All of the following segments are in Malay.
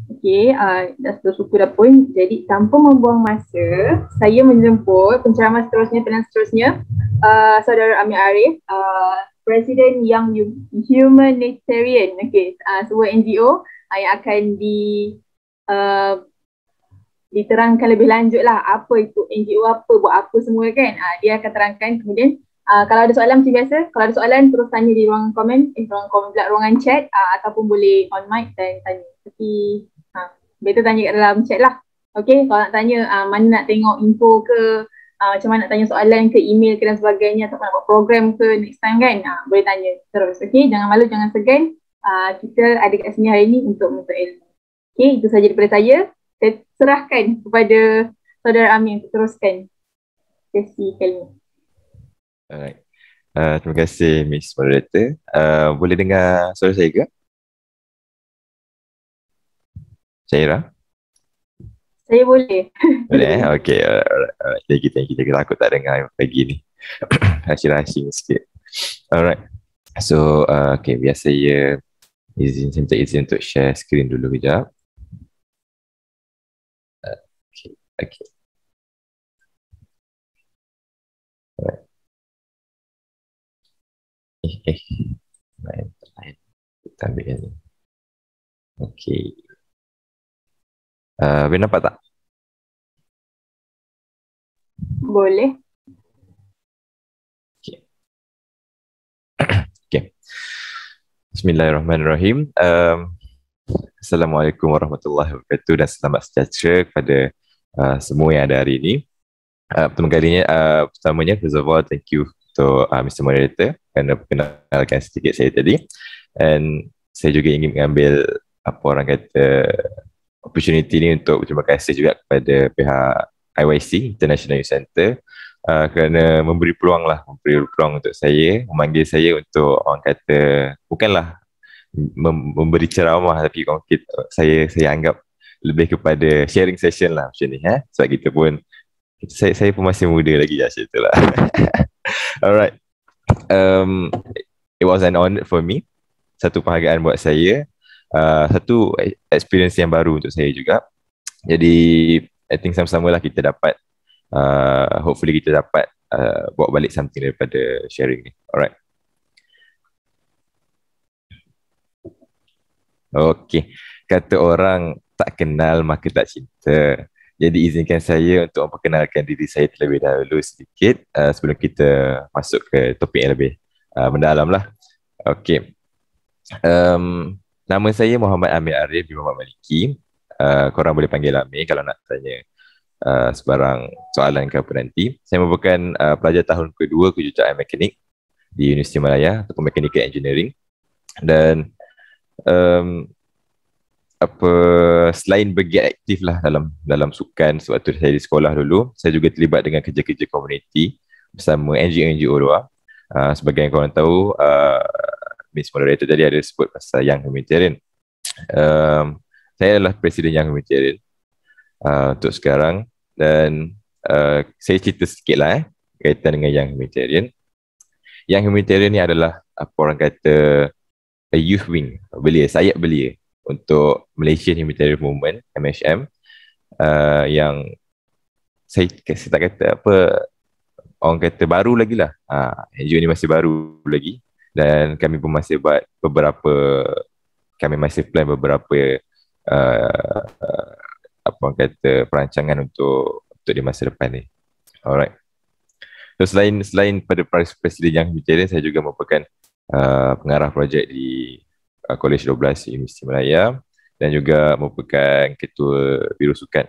Okey, dah bersyukur dah pun. Jadi tanpa membuang masa, saya menjemput penceramah seterusnya, pilihan seterusnya, Saudara Amir Arif, Presiden Young Humanitarian, sebuah NGO yang akan uh, diterangkan lebih lanjut lah apa itu NGO, apa, buat apa semua kan. Dia akan terangkan. Kemudian kalau ada soalan macam biasa, kalau ada soalan terus tanya di ruang komen, ruang komen pula, ruangan chat, ataupun boleh on mic dan tanya. Tapi better tanya kat dalam chat lah. Okay, kalau nak tanya mana nak tengok info ke, macam mana nak tanya soalan ke, email ke dan sebagainya, ataupun nak buat program ke next time kan, boleh tanya terus. Okay, jangan malu, jangan segan. Kita ada kat sini hari ni untuk menuntut ilmu. Okay, itu saja daripada saya. Saya serahkan kepada Saudara Amir untuk teruskan sesi kali ini. Alright. Terima kasih Miss Moderator. Boleh dengar suara saya ke? Syairah? Saya boleh. Boleh Okay. Alright. Thank you. Takut tak dengar pagi ni. Rahsia-rahsia sikit. Alright. So, okay. Biar saya minta izin untuk share screen dulu kejap. Okay. Alright. Lain. Kita ambil yang ni. Okay. Boleh nampak tak? Boleh. Okay. Bismillahirrahmanirrahim. Assalamualaikum warahmatullahi wabarakatuh dan selamat sejahtera kepada semua yang ada hari ini. Pertamanya, first of all, thank you to Mr. Moderator kerana perkenalkan sedikit saya tadi. Dan saya juga ingin mengambil opportunity ni untuk berterima kasih juga kepada pihak IYC, International Youth Centre, kerana memberi peluang untuk saya, memanggil saya untuk bukanlah memberi ceramah, tapi saya anggap lebih kepada sharing session lah macam ni. Sebab kita pun saya pun masih muda lagi macam itulah. Alright. It was an honor for me. Satu penghargaan buat saya. Satu experience yang baru untuk saya juga. Jadi I think sama-sama lah kita dapat hopefully kita dapat bawa balik something daripada sharing ni. Alright. Okay. Kata orang tak kenal maka tak cinta. Jadi izinkan saya untuk memperkenalkan diri saya terlebih dahulu sedikit sebelum kita masuk ke topik yang lebih mendalam lah. Okay. Nama saya Muhammad Amir Arif bin Muhammad Maliki. Korang boleh panggil Amir kalau nak tanya sebarang soalan ke apa nanti. Saya merupakan pelajar tahun kedua kejuruteraan mekanik di Universiti Malaya ataupun Mechanical Engineering. Dan selain bergiat aktif lah dalam sukan sewaktu saya di sekolah dulu, saya juga terlibat dengan kerja-kerja komuniti bersama NGO luar. Sebagai yang korang tahu, Miss Moderator tadi ada sebut pasal Young Humanitarian. Saya adalah Presiden Young Humanitarian untuk sekarang, dan saya cerita sikit lah kaitan dengan Young Humanitarian. Young Humanitarian ni adalah orang kata a youth wing, sayap belia untuk Malaysian Humanitarian Movement, MHM, yang saya tak kata orang kata baru lagi lah. NGO ni masih baru lagi, dan kami pun masih buat kami masih plan beberapa perancangan untuk di masa depan ni. Alright. So selain pada Presiden Young Humanitarian, saya juga merupakan pengarah projek di Kolej 12 Universiti Malaya, dan juga merupakan ketua Biro Sukan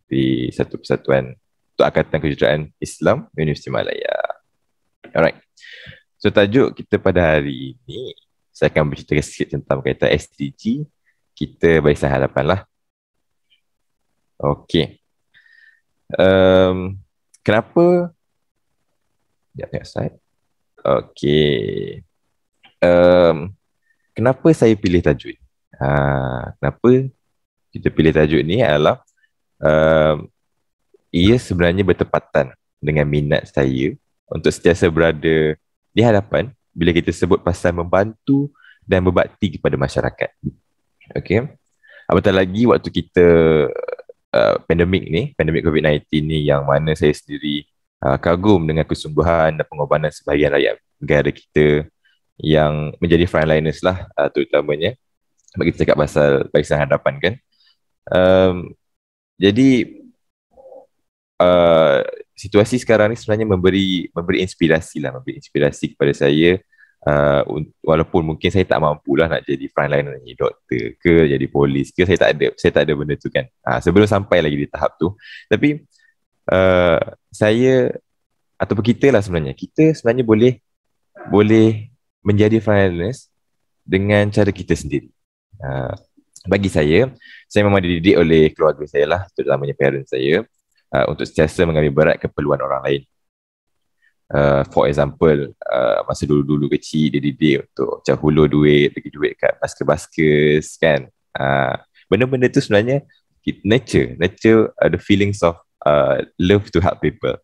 di satu persatuan untuk Angkatan Kejuruteraan Islam Universiti Malaya. Alright. So tajuk kita pada hari ini, saya akan bercerita sikit tentang berkaitan SDG kita barisan hadapan lah. Okay. Kenapa? Sekejap, slide. Okay. Kenapa saya pilih tajuk ni? Kenapa kita pilih tajuk ni adalah ia sebenarnya bertepatan dengan minat saya untuk sentiasa berada di hadapan bila kita sebut pasal membantu dan berbakti kepada masyarakat. Okay. Apatah lagi waktu kita pandemik COVID-19 ni, yang mana saya sendiri kagum dengan kesungguhan dan pengorbanan sebahagian rakyat negara kita yang menjadi frontliners lah, terutamanya bagi kita cakap pasal Barisan Hadapan kan. Jadi situasi sekarang ni sebenarnya memberi inspirasi kepada saya, walaupun mungkin saya tak mampulah nak jadi frontliner, jadi doktor ke jadi polis ke, saya tak ada benda tu kan, sebelum sampai lagi di tahap tu. Tapi saya ataupun kita lah, kita sebenarnya boleh menjadi frontliners dengan cara kita sendiri. Bagi saya memang dididik oleh keluarga saya lah, terutamanya parents saya, untuk sentiasa mengambil berat keperluan orang lain. For example, masa dulu-dulu kecil dia didik untuk macam hulur duit, bagi duit kat baskers kan. Benda-benda tu sebenarnya nurture the feelings of love to help people.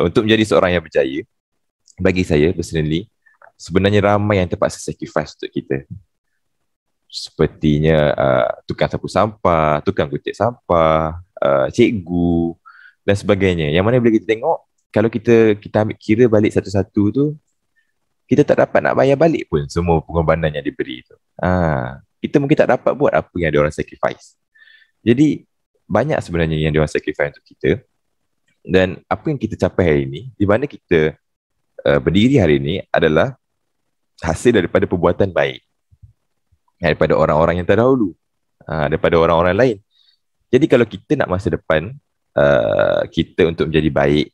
Untuk menjadi seorang yang berjaya, bagi saya personally, sebenarnya ramai yang terpaksa sacrifice untuk kita. Sepertinya tukang sapu sampah, tukang kutip sampah, cikgu dan sebagainya. Yang mana bila kita tengok, kalau kita ambil kira balik satu-satu tu, kita tak dapat nak bayar balik pun semua pengorbanan yang diberi tu. Kita mungkin tak dapat buat apa yang diorang sacrifice. Jadi banyak sebenarnya yang diorang sacrifice untuk kita. Dan apa yang kita capai hari ini, di mana kita berdiri hari ini, adalah hasil daripada perbuatan baik daripada orang-orang yang terdahulu, daripada orang-orang lain. Jadi kalau kita nak masa depan kita untuk menjadi baik,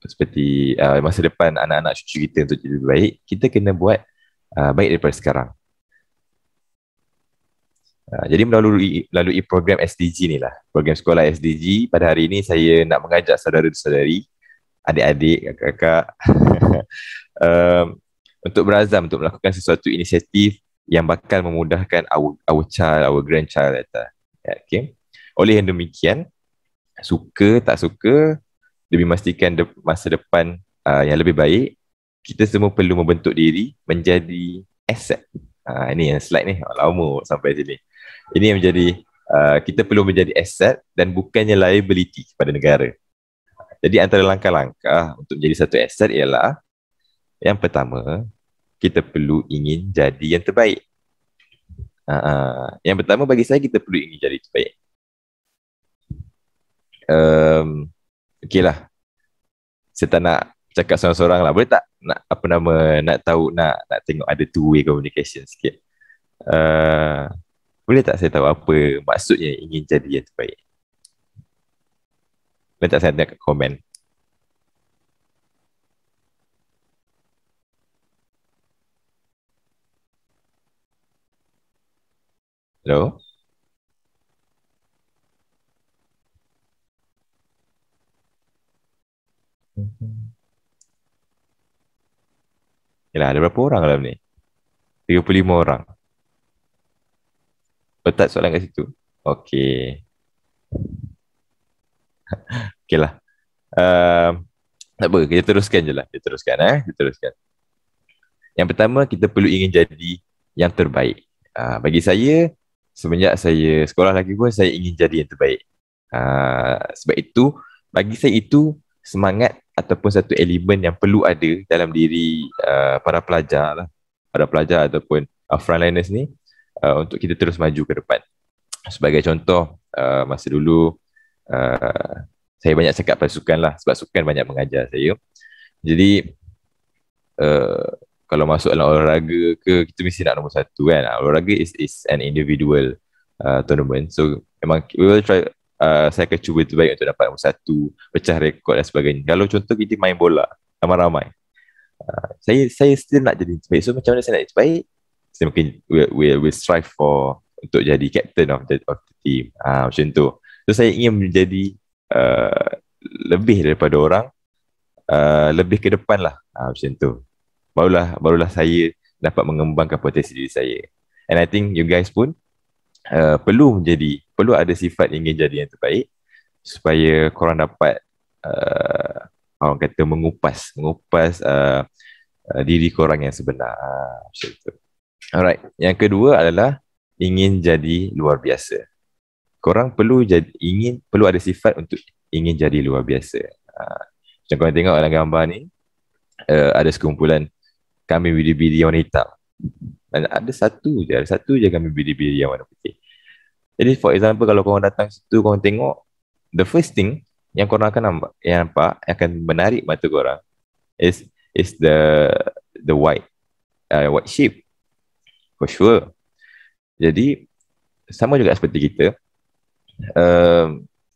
seperti masa depan anak-anak cucu kita untuk jadi lebih baik, kita kena buat baik daripada sekarang. Jadi melalui program SDG ni lah, program sekolah SDG, pada hari ini saya nak mengajak saudara-saudari, adik-adik, kakak-kakak untuk berazam untuk melakukan sesuatu inisiatif yang bakal memudahkan our grandchild later. Okay. Oleh yang demikian, suka tak suka, demi memastikan masa depan yang lebih baik, kita semua perlu membentuk diri menjadi aset. Ini yang slide ni lama sampai sini. Ini yang menjadi kita perlu menjadi aset dan bukannya liability kepada negara. Jadi antara langkah-langkah untuk menjadi satu aset ialah, yang pertama, kita perlu ingin jadi yang terbaik. Yang pertama bagi saya, kita perlu ingin jadi terbaik. Okey lah, saya tak nak cakap seorang-seorang lah. Boleh tak nak tengok ada two-way communication sikit. Boleh tak saya tahu apa maksudnya ingin jadi yang terbaik? Boleh tak saya nak komen? Hello? Yalah, ada berapa orang dalam ni? 35 orang. Letak soalan kat situ. Okey. Okey lah. Tak apa, kita teruskan je lah. Kita teruskan. Yang pertama, kita perlu ingin jadi yang terbaik. Bagi saya, semenjak saya sekolah lagi pun, saya ingin jadi yang terbaik. Sebab itu, bagi saya itu semangat ataupun satu elemen yang perlu ada dalam diri para pelajar lah. Para pelajar ataupun frontliners ni, untuk kita terus maju ke depan. Sebagai contoh, masa dulu saya banyak cakap pasal sukan lah, sebab sukan banyak mengajar saya. Jadi kalau masuk dalam olahraga ke, kita mesti nak nombor satu kan. Olahraga is an individual tournament, so memang we will try. Saya akan cuba terbaik untuk dapat nombor satu, pecah rekod dan sebagainya. Kalau contoh kita main bola ramai-ramai, saya still nak jadi terbaik. So macam mana saya nak jadi terbaik? Saya mungkin will strive for untuk jadi captain of the team. Macam tu. So saya ingin menjadi lebih daripada orang, lebih ke depan lah. Macam tu. Barulah saya dapat mengembangkan potensi diri saya. And I think you guys pun perlu ada sifat ingin jadi yang terbaik, supaya korang dapat orang kata mengupas diri korang yang sebenar. Macam tu. Alright, yang kedua adalah ingin jadi luar biasa. Korang perlu ada sifat untuk ingin jadi luar biasa. Macam korang tengok dalam gambar ni, ada sekumpulan kambing bidi-bidi yang warna hitam. Dan ada satu je kambing bidi-bidi yang warna putih. Jadi for example, kalau korang datang situ, korang tengok, the first thing yang korang akan nampak, yang akan menarik mata korang is the white sheep, for sure. Jadi sama juga seperti kita,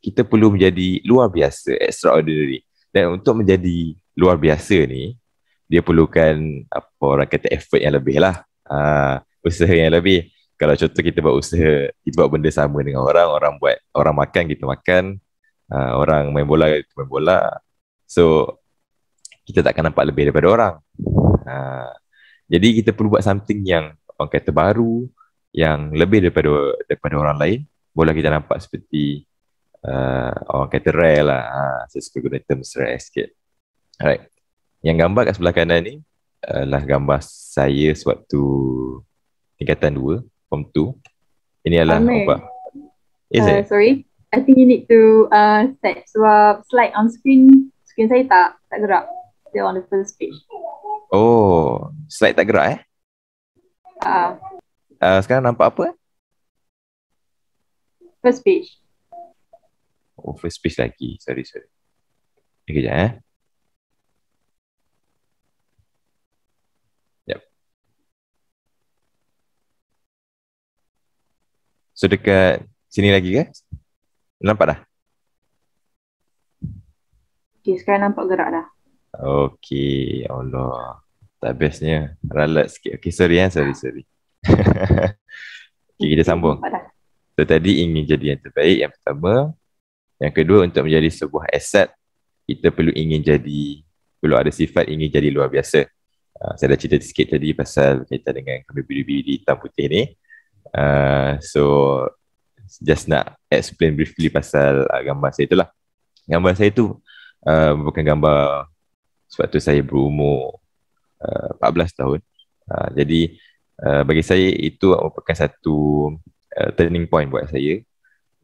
kita perlu menjadi luar biasa, extraordinary. Dan untuk menjadi luar biasa ni, dia perlukan apa orang kata effort yang lebih lah, usaha yang lebih. Kalau contoh kita buat usaha, kita buat benda sama dengan orang makan, kita makan, orang main bola, kita main bola. So kita takkan nampak lebih daripada orang. Jadi kita perlu buat something yang orang kata baru, yang lebih daripada orang lain. Bola kita nampak seperti orang kata rare lah. Saya suka guna term rare sikit. Alright. Yang gambar kat sebelah kanan ni adalah gambar saya sewaktu tingkatan 2, form 2. Ini adalah apa? Sorry, I think you need to set slide on screen. Screen saya tak gerak. Still on the first page. Oh, slide tak gerak sekarang nampak apa? First page. Oh, first page lagi. Sorry. Kejap Yep. So dekat sini lagi ke? Nampak dah? Okay, sekarang nampak gerak dah. Okay, Allah. Tak bestnya. Ralat sikit. Okay, sorry. Sorry. Okay, kita sambung. So tadi ingin jadi yang terbaik, yang pertama. Yang kedua, untuk menjadi sebuah aset, kita perlu ada sifat ingin jadi luar biasa. Saya dah cerita sikit tadi pasal kaitan dengan kambing bidi-bidi hitam putih ni. So just nak explain briefly pasal gambar saya itulah. Gambar saya tu bukan gambar sewaktu saya berumur 14 tahun. Jadi bagi saya itu merupakan satu turning point buat saya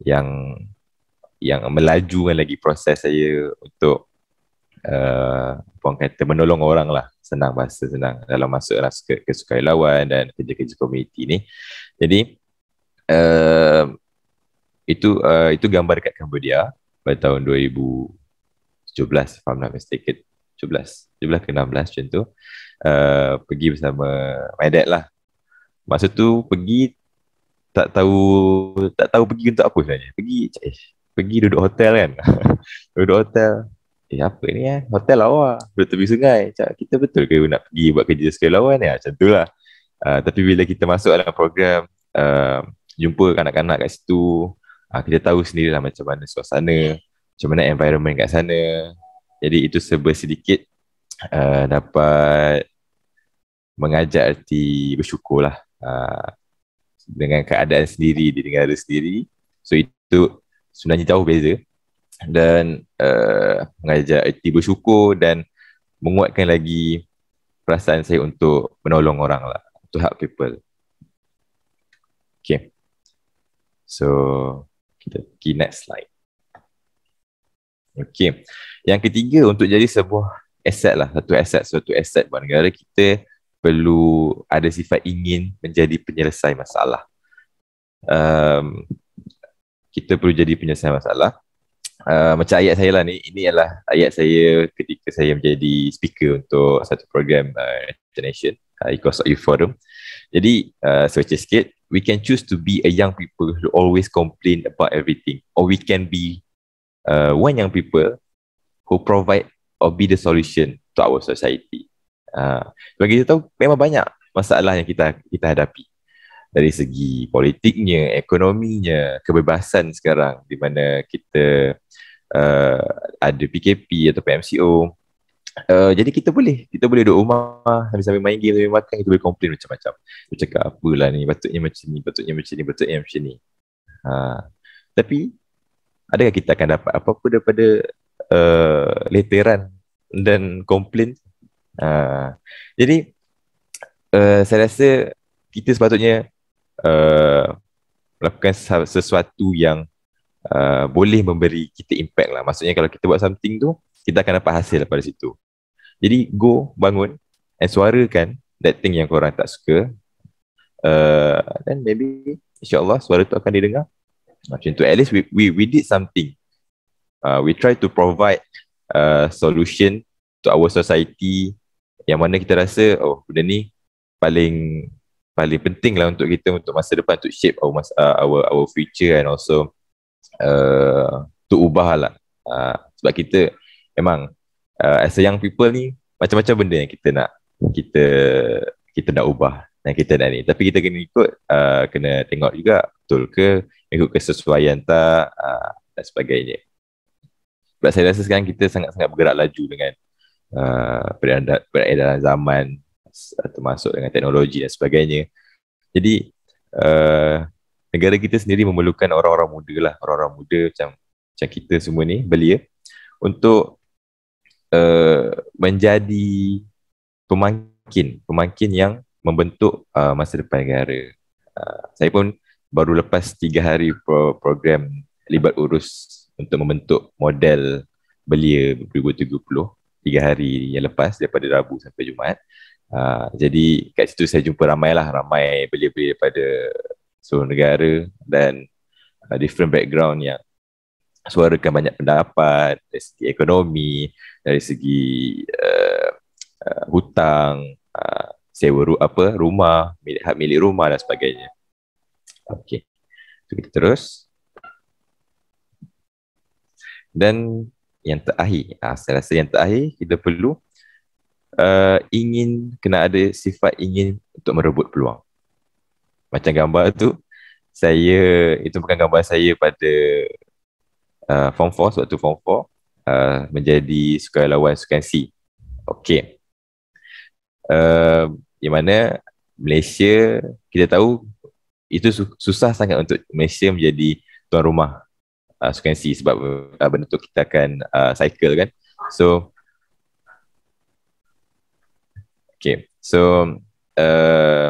yang melajukan lagi proses saya untuk orang kata menolong orang lah, senang dalam masuk ke sukarelawan dan kerja-kerja komuniti ni. Jadi itu gambar dekat Cambodia pada tahun 2017, if I'm not mistaken. 17 ke 16 macam tu. Pergi bersama my dad lah. Masa tu pergi tak tahu pergi untuk apa sebenarnya. Pergi duduk hotel kan. Duduk hotel. Apa ni hotel lawa duduk tepi sungai. Kita betul ke nak pergi buat kerja sukarelawan ya? Macam tu lah. Tapi bila kita masuk dalam program, jumpa kanak-kanak kat situ, kita tahu sendirilah macam mana suasana, macam mana environment kat sana. Jadi itu sedikit dapat mengajak erti bersyukur lah dengan keadaan sendiri di negara sendiri. So itu sebenarnya jauh beza. Dan mengajar erti bersyukur dan menguatkan lagi perasaan saya untuk menolong orang lah, to help people. Okay. So kita pergi next slide. Okay. Yang ketiga, untuk jadi sebuah suatu aset buat negara, kita perlu ada sifat ingin menjadi penyelesai masalah. Kita perlu jadi penyelesai masalah. Macam ayat saya lah ni, ini adalah ayat saya ketika saya menjadi speaker untuk satu program Internation Ecosoc Youth Forum. Jadi saya baca sikit, we can choose to be a young people who always complain about everything, or we can be one young people who provide or be the solution to our society. Bagi kita tahu memang banyak masalah yang kita hadapi dari segi politiknya, ekonominya, kebebasan sekarang di mana kita ada PKP atau PMCO. Jadi kita boleh duduk rumah sambil main game, sambil makan, kita boleh komplain macam-macam. Kita cakap apalah ni, patutnya macam ni. Tapi adakah kita akan dapat apa-apa daripada leteran dan komplain? Jadi saya rasa kita sepatutnya uh, melakukan sesuatu yang boleh memberi kita impact lah. Maksudnya kalau kita buat something tu, kita akan dapat hasil daripada situ. Jadi go, bangun and suarakan that thing yang korang tak suka, then maybe insyaAllah suara tu akan didengar. Macam tu, at least we did something. We try to provide solution to our society yang mana kita rasa benda ni paling penting lah untuk kita, untuk masa depan, untuk shape our future, and also to ubah lah. Sebab kita memang as a young people ni, macam-macam benda yang kita nak ubah dan kita nak ni, tapi kita kena ikut, kena tengok juga betul ke, ikut kesesuaian tak, dan sebagainya. Sebab saya rasa sekarang kita sangat-sangat bergerak laju dengan peredaran zaman, termasuk dengan teknologi dan sebagainya. Jadi negara kita sendiri memerlukan orang-orang muda lah, orang-orang muda macam kita semua ni, belia, untuk menjadi pemangkin yang membentuk masa depan negara. Saya pun baru lepas 3 hari program libat urus untuk membentuk model belia 2030, 3 hari yang lepas, daripada Rabu sampai Jumaat. Jadi kat situ saya jumpa ramai belia-belia daripada seluruh negara dan different background yang suarakan banyak pendapat dari segi ekonomi, dari segi hutang, sewa rumah, hak milik rumah dan sebagainya. Okey, so kita terus. Dan yang terakhir, saya rasa yang terakhir kita perlu kena ada sifat ingin untuk merebut peluang. Macam gambar tu, itu bukan gambar saya pada Form 4, waktu Form 4, menjadi sukarelawan Sukan C. Okey. Di mana Malaysia, kita tahu itu susah sangat untuk Malaysia menjadi tuan rumah Sukan C, sebab benda tu kita akan cycle kan. So okay, so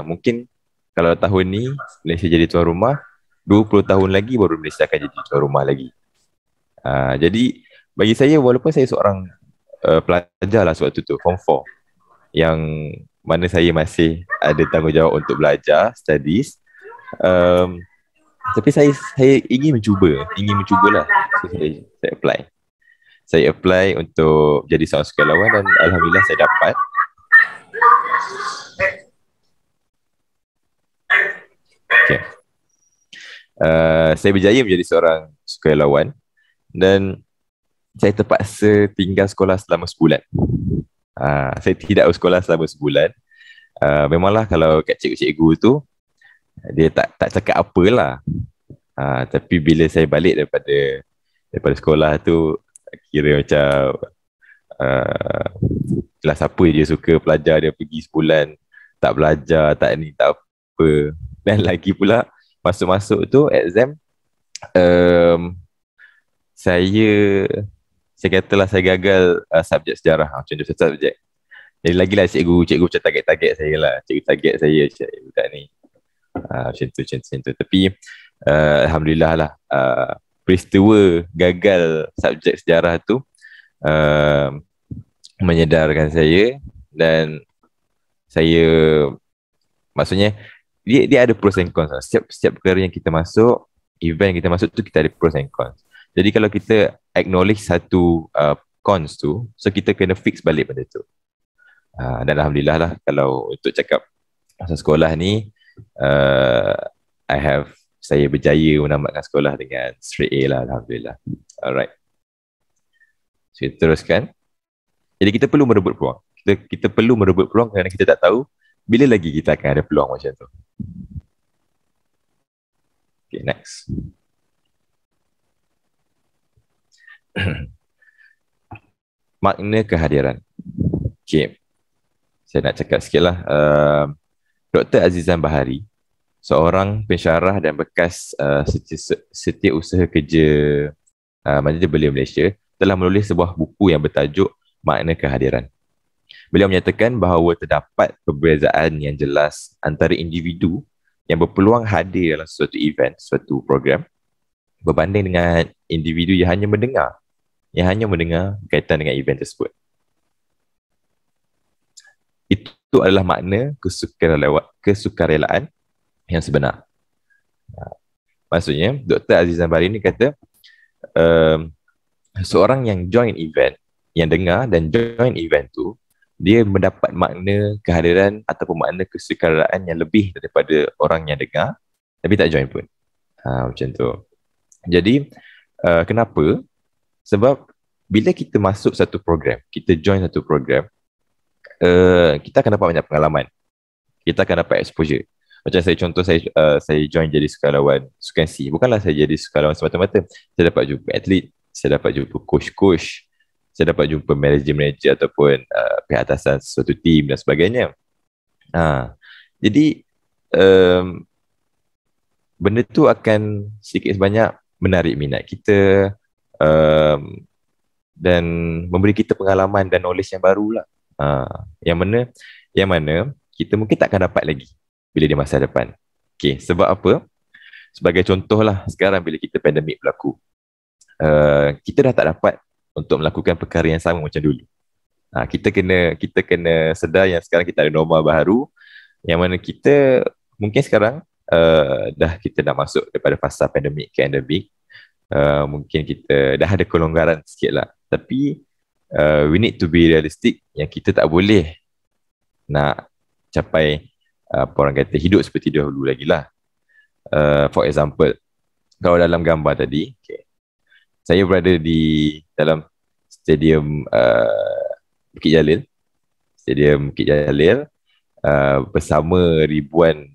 mungkin kalau tahun ni Malaysia jadi tuan rumah, 20 tahun lagi baru Malaysia akan jadi tuan rumah lagi. Jadi bagi saya, walaupun saya seorang pelajar lah waktu tu, Form 4, yang mana saya masih ada tanggungjawab untuk belajar, studies, tapi saya ingin mencubalah. So, saya apply untuk jadi seorang sukarelawan, dan alhamdulillah saya dapat. Okay. Saya berjaya menjadi seorang sukarelawan, dan saya terpaksa tinggal sekolah selama sebulan. Saya tidak bersekolah selama sebulan. Memanglah kalau kat cikgu-cikgu tu, dia tak cakap apalah. Tapi bila saya balik daripada sekolah tu, kira macam kelas apa je suka pelajar, dia pergi sebulan tak belajar, tak ni, tak apa. Dan lagi pula masuk-masuk tu exam, saya katalah saya gagal subjek sejarah, macam tu subjek. Jadi lagilah cikgu macam target saya lah. Cikgu target saya macam budak ni, macam tu. Tapi alhamdulillah lah, peristiwa gagal subjek sejarah tu menyedarkan saya, dan saya, maksudnya dia ada pros and cons lah. Setiap perkara yang kita masuk, event yang kita masuk tu, kita ada pros and cons. Jadi kalau kita acknowledge satu cons tu, so kita kena fix balik benda tu. Dan alhamdulillah lah, kalau untuk cakap masa sekolah ni, saya berjaya menamatkan sekolah dengan straight A lah, alhamdulillah. Alright. So kita teruskan. Jadi kita perlu merebut peluang. Kita perlu merebut peluang kerana kita tak tahu bila lagi kita akan ada peluang macam tu. Okay, next. Makna kehadiran. Okay, saya nak cakap sikit lah. Dr. Azizan Bahari, seorang pensyarah dan bekas setiausaha kerja Majlis Belia Malaysia, telah menulis sebuah buku yang bertajuk Makna Kehadiran. Beliau menyatakan bahawa terdapat perbezaan yang jelas antara individu yang berpeluang hadir dalam suatu event, suatu program, berbanding dengan individu yang hanya mendengar berkaitan dengan event tersebut. Itu adalah makna kesukarelaan yang sebenar. Maksudnya, Dr. Azizan Bari ni kata, seorang yang join event, yang dengar dan join event tu, dia mendapat makna kehadiran ataupun makna kesukarelaan yang lebih daripada orang yang dengar tapi tak join pun. Macam tu. Jadi, kenapa? Sebab bila kita masuk satu program, kita join satu program, kita akan dapat banyak pengalaman. Kita akan dapat exposure. Macam saya join jadi sukarelawan sukan C. Bukanlah saya jadi sukarelawan semata-mata. Saya dapat jumpa atlet, saya dapat jumpa coach, saya dapat jumpa manager ataupun pihak atasan suatu tim dan sebagainya. Jadi benda tu akan sedikit sebanyak menarik minat kita, dan memberi kita pengalaman dan knowledge yang baru lah. Yang mana kita mungkin tak akan dapat lagi bila di masa depan. Okay, sebab apa? Sebagai contoh lah, sekarang bila kita pandemik berlaku, kita dah tak dapat untuk melakukan perkara yang sama macam dulu. Kita kena sedar yang sekarang kita ada norma baru, yang mana kita mungkin sekarang kita dah masuk daripada fasa pandemik ke endemik. Mungkin kita dah ada kelonggaran sikit lah. Tapi we need to be realistic yang kita tak boleh nak capai apa orang kata hidup seperti dahulu lagi lah. For example, kalau dalam gambar tadi, saya berada di dalam stadium Bukit Jalil, bersama ribuan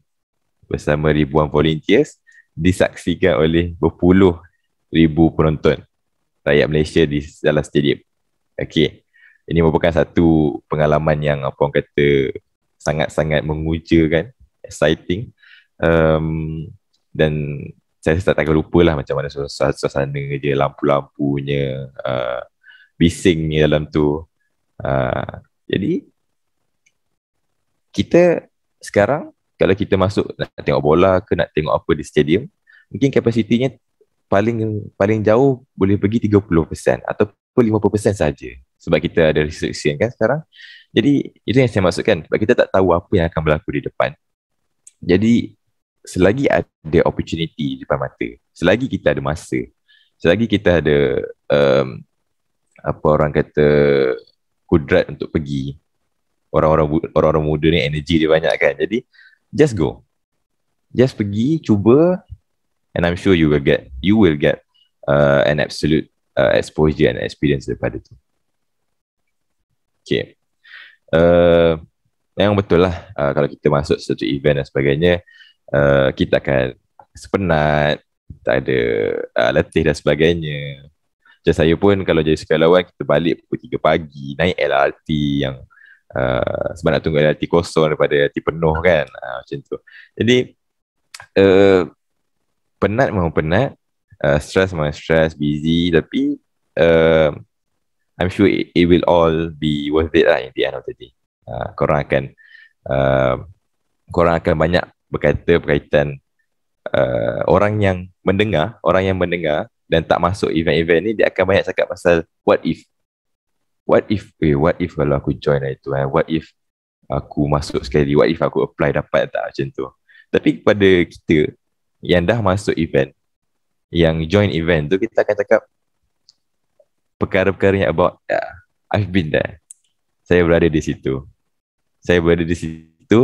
volunteers, disaksikan oleh berpuluh ribu penonton rakyat Malaysia di dalam stadium. Okey. Ini merupakan satu pengalaman yang apa orang kata sangat-sangat mengujakan, exciting. Dan saya tak akan lupa lah macam mana suasana je, lampu-lampunya, bisingnya dalam tu. Jadi kita sekarang kalau kita masuk nak tengok bola ke nak tengok apa di stadium, mungkin kapasitinya paling jauh boleh pergi 30% ataupun 50% saja, sebab kita ada restriction kan sekarang. Jadi itu yang saya maksudkan, sebab kita tak tahu apa yang akan berlaku di depan. Jadi selagi ada opportunity di depan mata, selagi kita ada masa, selagi kita ada apa orang kata kudrat untuk pergi, orang-orang muda ni energi dia banyak kan, jadi just go, just pergi, cuba, and I'm sure you will get an absolute exposure and experience daripada tu. Okay. Yang betul lah, kalau kita masuk satu event dan sebagainya, kita akan sepenat, tak ada letih dan sebagainya. Macam saya pun kalau jadi sukarelawan, kita balik pukul 3 pagi, naik LRT yang sebab nak tunggu LRT kosong daripada LRT penuh kan, macam tu. Jadi penat memang penat, stress memang stress, busy, tapi I'm sure it will all be worth it lah in the end of the day. Korang akan banyak berkata berkaitan orang yang mendengar dan tak masuk event-event ni, dia akan banyak cakap pasal what if kalau aku join itu, what if aku masuk sekali, what if aku apply dapat tak, macam tu. Tapi kepada kita yang dah masuk event, yang join event tu, kita akan cakap perkara-perkara yang about I've been there. Saya berada di situ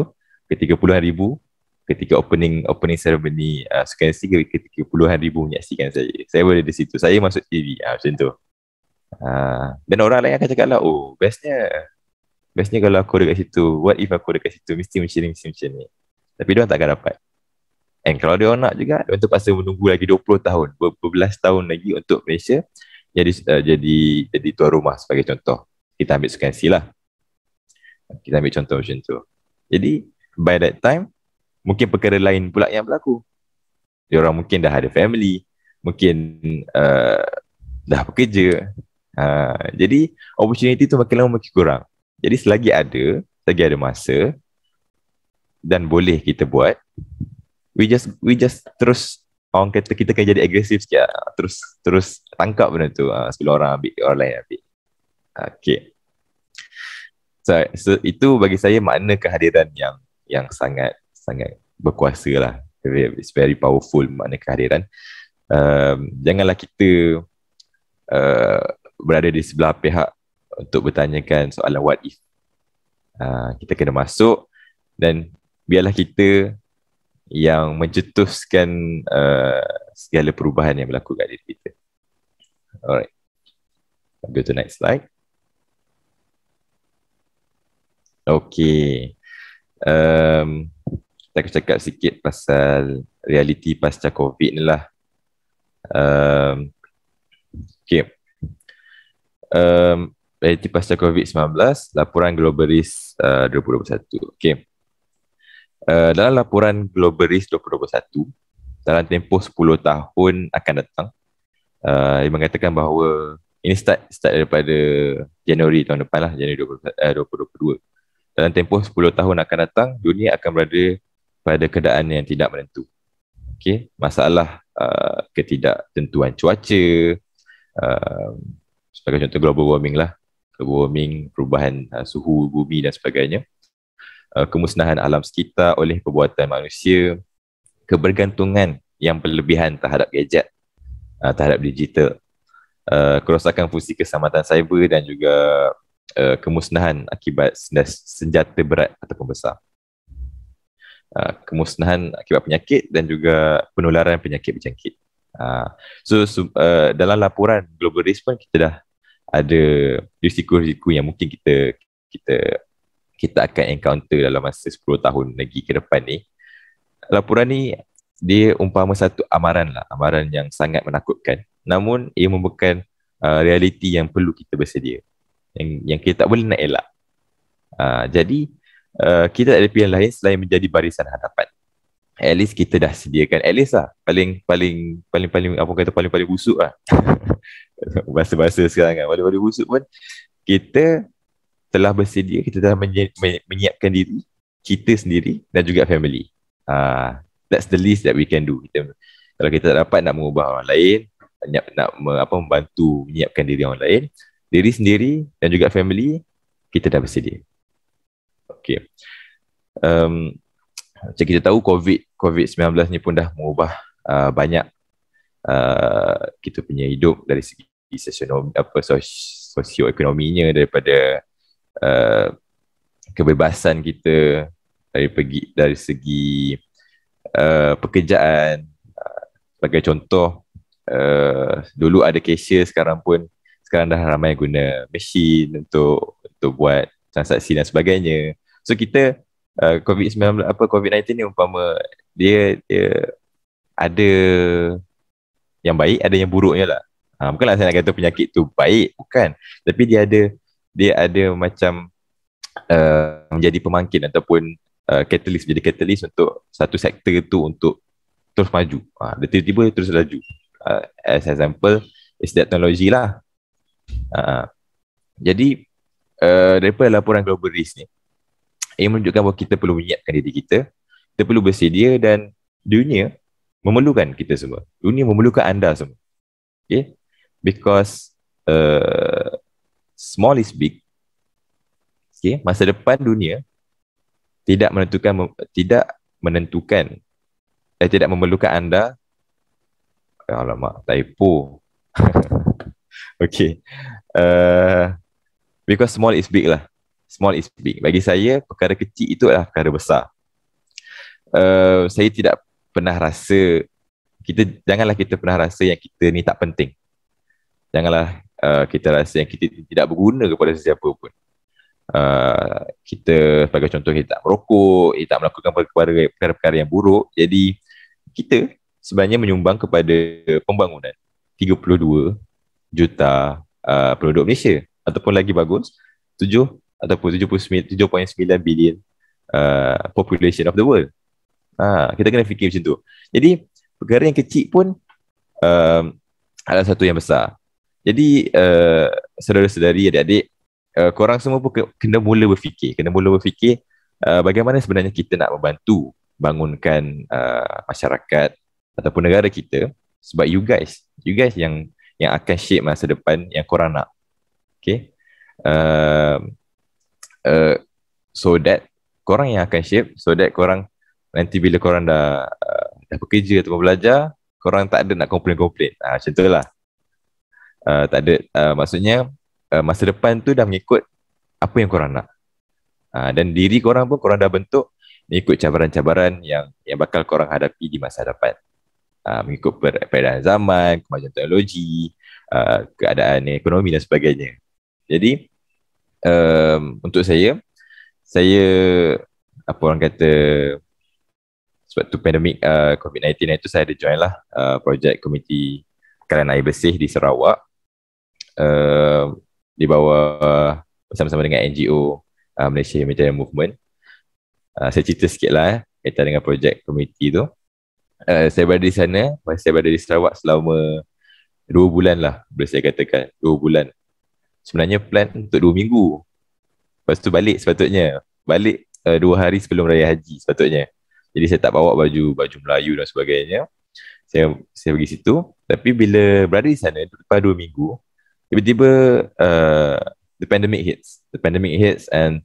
ketika puluhan ribu, ketika opening ceremony Sukan C, ketika puluhan ribu menyaksikan saya berada di situ, saya masuk TV, macam tu. Dan orang lain akan cakap lah, oh bestnya kalau aku dekat situ, what if aku dekat situ, mesti macam ni. Tapi diorang tak akan dapat. And kalau diorang nak juga, diorang terpaksa menunggu lagi 20 tahun, berbelas tahun lagi untuk Malaysia jadi tuan rumah. Sebagai contoh, kita ambil Sukan C lah, kita ambil contoh macam tu. Jadi by that time, mungkin perkara lain pula yang berlaku. Diorang mungkin dah ada family, mungkin dah bekerja. Jadi opportunity tu makin lama makin kurang. Jadi selagi ada masa dan boleh kita buat, we just terus orang kata kita kan jadi agresif sikit, terus tangkap benda tu, sebelum orang ambil, orang lain ambil. Okay. So itu bagi saya makna kehadiran yang sangat berkuasa lah. It's very powerful makna kehadiran. Janganlah kita berada di sebelah pihak untuk bertanyakan soalan what if. Kita kena masuk dan biarlah kita yang mencetuskan segala perubahan yang berlaku kat diri kita. Alright. Go to next slide. Okay. Kita akan cakap sikit pasal realiti pasca COVID ni lah. Okay. Realiti pasca COVID-19, laporan Global Risk 2021. Okay. Dalam laporan Global Risk 2021, dalam tempoh 10 tahun akan datang, dia mengatakan bahawa ini start daripada Januari tahun depan lah, Januari 2022. Dalam tempoh 10 tahun akan datang, dunia akan berada pada keadaan yang tidak menentu. Okay. Masalah ketidaktentuan cuaca, sebagai contoh global warming lah, global warming, perubahan suhu bumi dan sebagainya, kemusnahan alam sekitar oleh perbuatan manusia, kebergantungan yang berlebihan terhadap gadget, terhadap digital, kerosakan fungsi keselamatan cyber dan juga kemusnahan akibat senjata berat ataupun besar, kemusnahan akibat penyakit dan juga penularan penyakit berjangkit. Dalam laporan Global Risk pun kita dah ada risiko-risiko yang mungkin kita akan encounter dalam masa 10 tahun lagi ke depan ni. Laporan ni dia umpama satu amaran yang sangat menakutkan, namun ia merupakan realiti yang perlu kita bersedia, yang kita tak boleh nak elak. Jadi kita tak ada pilihan lain selain menjadi barisan hadapan. At least kita dah sediakan, at least lah, paling apa kata, paling busuk lah. Bahasa-bahasa sekarang kan, paling busuk pun kita telah bersedia, kita telah menyiapkan diri kita sendiri dan juga family. That's the least that we can do. Kalau kita tak dapat nak mengubah orang lain, nak membantu menyiapkan diri orang lain, diri sendiri dan juga family, kita dah bersedia. Okay. Macam kita tahu, COVID-19 ni pun dah mengubah banyak kita punya hidup dari segi sosioekonominya, daripada kebebasan kita, dari segi pekerjaan. Sebagai contoh, dulu ada cashier, sekarang dah ramai guna mesin untuk buat transaksi dan sebagainya. So kita COVID-19 ni umpama dia ada yang baik, ada yang buruknya lah. Bukanlah saya nak kata penyakit tu baik, bukan. Tapi dia ada macam menjadi pemangkin ataupun jadi catalyst untuk satu sektor tu untuk terus maju. Dia tiba-tiba terus laju. As example is teknologi lah. Jadi daripada laporan Global Risk ni, ia menunjukkan bahawa kita perlu menyiapkan diri kita perlu bersedia, dan dunia memerlukan kita semua. Dunia memerlukan anda semua. Okay? Because small is big. Okay? Masa depan dunia tidak memerlukan anda. Alamak, typo. Okay. Because small is big lah. Small is big. Bagi saya, perkara kecil itu adalah perkara besar. Saya tidak pernah rasa, janganlah kita pernah rasa yang kita ni tak penting. Janganlah kita rasa yang kita tidak berguna kepada sesiapa pun. Kita, sebagai contoh, kita tak merokok, kita tak melakukan perkara-perkara yang buruk. Jadi, kita sebenarnya menyumbang kepada pembangunan 32 juta penduduk Malaysia. Ataupun lagi bagus, 7.9 billion population of the world. Kita kena fikir macam tu. Jadi perkara yang kecil pun adalah satu yang besar. Jadi saudara-saudari, adik-adik, korang semua pun kena mula berfikir bagaimana sebenarnya kita nak membantu bangunkan masyarakat ataupun negara kita, sebab you guys yang akan shape masa depan yang korang nak. Okay. uh, uh, so that korang yang akan shape, so that korang nanti bila korang dah bekerja ataupun belajar, korang tak ada nak komplain-komplain. Macam tu lah. Tak ada, maksudnya masa depan tu dah mengikut apa yang korang nak. Dan diri korang pun korang dah bentuk mengikut cabaran-cabaran yang bakal korang hadapi di masa depan. Mengikut perbezaan zaman, kemajuan teknologi, keadaan ekonomi dan sebagainya. Jadi untuk saya apa orang kata, sebab tu pandemik COVID-19 itu, saya ada join lah projek komiti bekalan air bersih di Sarawak, di bawah bersama-sama dengan NGO Malaysia Humanitarian Movement. Saya cerita sikit lah kaitan dengan projek komiti tu. Saya berada di sana, saya berada di Sarawak selama 2 bulan lah, boleh saya katakan 2 bulan. Sebenarnya plan untuk 2 minggu. Lepas tu balik sepatutnya. Balik 2 hari sebelum Raya Haji sepatutnya. Jadi saya tak bawa baju Melayu dan sebagainya. Saya pergi situ. Tapi bila berada di sana lepas 2 minggu, tiba-tiba the pandemic hits and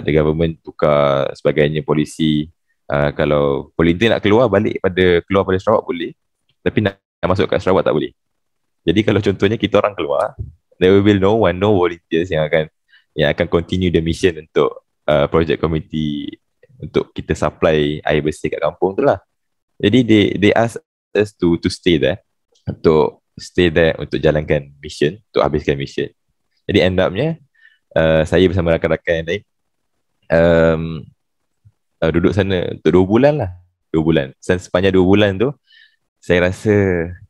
the government tukar sebagainya, polisi. Kalau volunteer nak keluar pada Sarawak boleh, tapi nak masuk kat Sarawak tak boleh. Jadi kalau contohnya kita orang keluar, there will be no volunteers yang akan continue the mission untuk project committee, untuk kita supply air bersih kat kampung tu lah. Jadi they ask us to stay there, untuk jalankan mission, untuk habiskan mission. Jadi end up-nya saya bersama rakan-rakan yang lain duduk sana untuk 2 bulan lah. 2 bulan. Dan sepanjang 2 bulan tu, saya rasa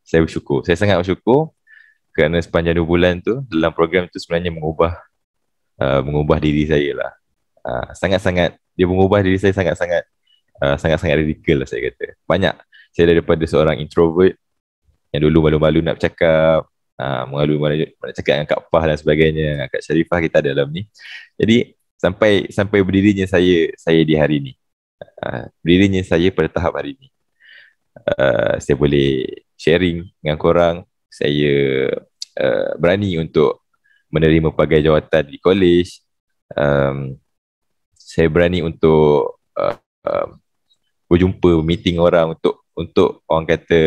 saya bersyukur. Saya sangat bersyukur kerana sepanjang 2 bulan tu, dalam program tu sebenarnya mengubah diri saya lah. Sangat-sangat, dia mengubah diri saya sangat-sangat radikal lah saya kata. Banyak. Saya daripada seorang introvert yang dulu malu-malu nak bercakap, malu-malu nak cakap dengan Kak Fah dan sebagainya, Kak Sharifah kita ada dalam ni. Jadi sampai berdirinya saya di hari ni. Berdirinya saya pada tahap hari ni. Saya boleh sharing dengan korang. Saya berani untuk menerima pelbagai jawatan di college. Saya berani untuk berjumpa, meeting orang untuk orang kata,